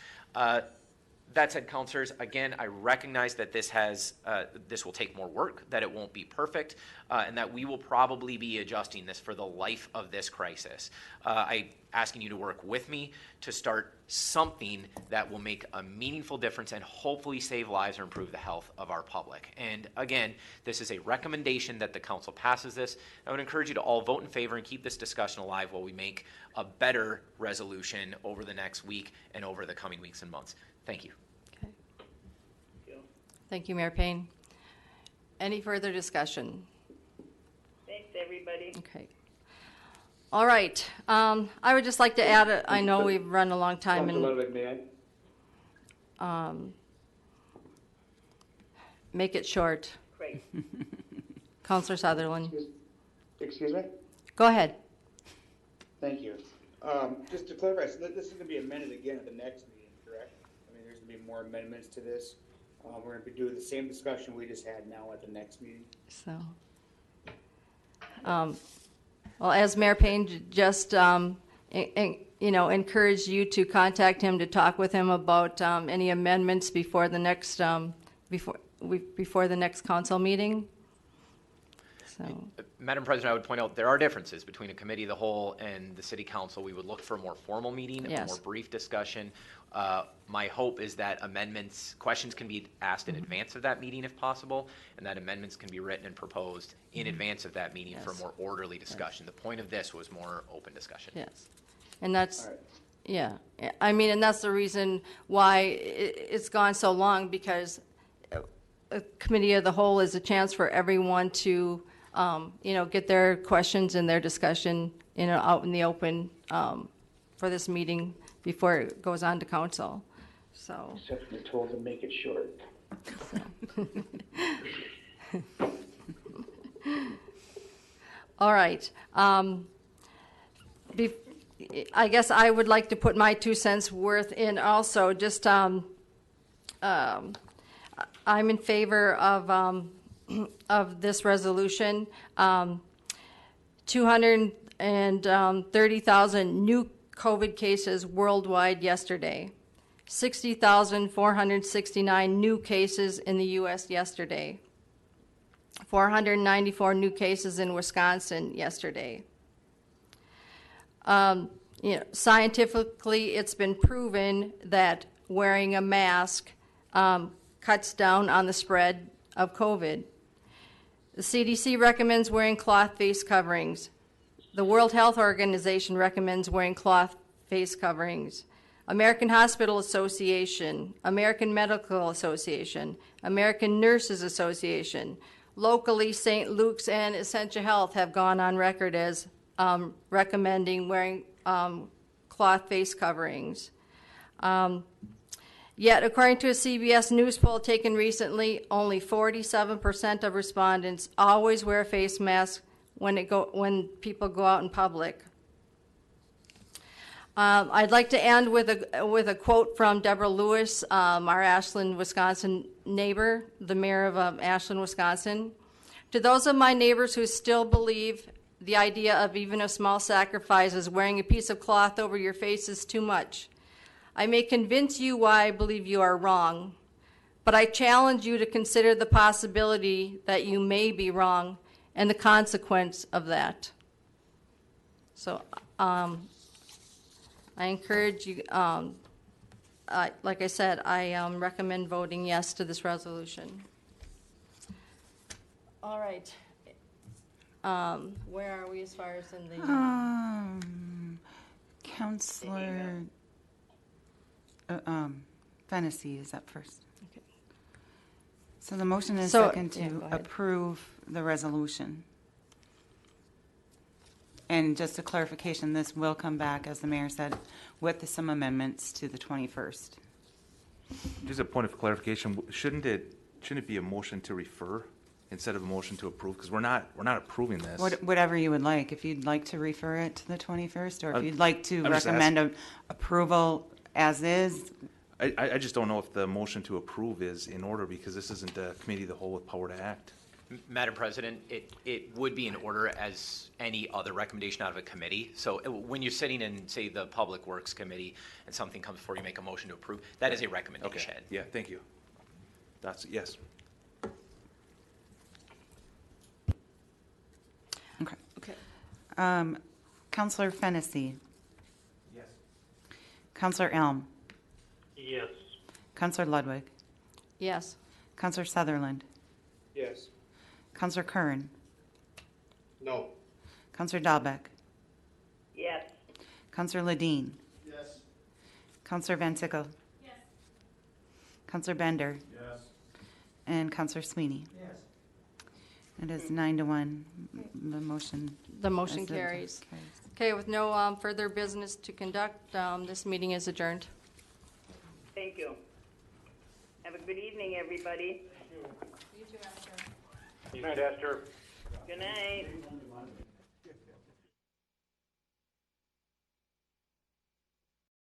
That said, councilors, again, I recognize that this will take more work, that it won't be perfect, and that we will probably be adjusting this for the life of this crisis. I'm asking you to work with me to start something that will make a meaningful difference and hopefully save lives or improve the health of our public. And again, this is a recommendation that the council passes this. I would encourage you to all vote in favor and keep this discussion alive while we make a better resolution over the next week and over the coming weeks and months. Thank you. Okay. Thank you, Mayor Payne. Any further discussion? Thanks, everybody. Okay. All right. I would just like to add, I know we've run a long time, and make it short. Great. Counselor Sutherland. Excuse me? Go ahead. Thank you. Just to clarify, so this is gonna be amended again at the next meeting, correct? I mean, there's gonna be more amendments to this. We're gonna be doing the same discussion we just had now at the next meeting. So, well, as Mayor Payne just, encouraged you to contact him to talk with him about any amendments before the next before the next council meeting. So, Madam President, I would point out there are differences between a committee of the whole and the city council. We would look for a more formal meeting, Yes. a more brief discussion. My hope is that questions can be asked in advance of that meeting if possible, and that amendments can be written and proposed in advance of that meeting for a Yes. more orderly discussion. The point of this was more open discussion. yes. And that's, All right. yeah. I mean, and that's the reason why it's gone so long, because a committee of the whole is a chance for everyone to, get their questions and their discussion, out in the open for this meeting before it goes on to council. So. Except we're told to make it short. All right. I guess I would like to put my 2 cents worth in also. Just, I'm in favor of this resolution. 230,000 new COVID cases worldwide yesterday. 60,469 new cases in the U.S. yesterday. 494 new cases in Wisconsin yesterday. Scientifically, it's been proven that wearing a mask cuts down on the spread of COVID. The CDC recommends wearing cloth face coverings. The World Health Organization recommends wearing cloth face coverings. American Hospital Association, American Medical Association, American Nurses Association. Locally, St. Luke's and Essentia Health have gone on record as recommending wearing cloth face coverings. Yet, according to a CBS News poll taken recently, only 47% of respondents always wear a face mask when people go out in public. I'd like to end with a quote from Deborah Lewis, our Ashland, Wisconsin neighbor, the mayor of Ashland, Wisconsin. To those of my neighbors who still believe the idea of even a small sacrifice is wearing a piece of cloth over your face is too much, I may convince you why I believe you are wrong, but I challenge you to consider the possibility that you may be wrong and the consequence of that. So, I encourage you, like I said, I recommend voting yes to this resolution. All right. Where are we as far as in the... Counselor Fennessy is up first. Okay. So the motion is So- second yeah, to go ahead. approve the resolution. And just a clarification, this will come back, as the mayor said, with some amendments to the 21st. Just a point of clarification, shouldn't it be a motion to refer instead of a motion to approve? Because we're not approving this. Whatever you would like. If you'd like to refer it to the 21st, or if you'd like to I'm just recommend approval as is. I just don't know if the motion to approve is in order, because this isn't a committee of the whole with power to act. Madam President, it would be in order as any other recommendation out of a committee. So when you're sitting in, say, the Public Works Committee and something comes before you make a motion to approve, that is a recommendation. Okay, yeah, thank you. That's, yes. Okay. Okay. Counselor Fennessy. Yes. Counselor Elm. Yes. Counselor Ludwig. Yes. Counselor Sutherland. Yes. Counselor Curran. No. Counselor Dahlbeck. Yes. Counselor Ledeen. Yes. Counselor Van Sickle. Yes. Counselor Bender. Yes. And Counselor Sweeney. Yes. It is 9-1. The motion. The motion is- carries. Okay, with no further business to conduct, this meeting is adjourned. Thank you. Have a good evening, everybody. You too, Esther. Good night, Esther. Good night.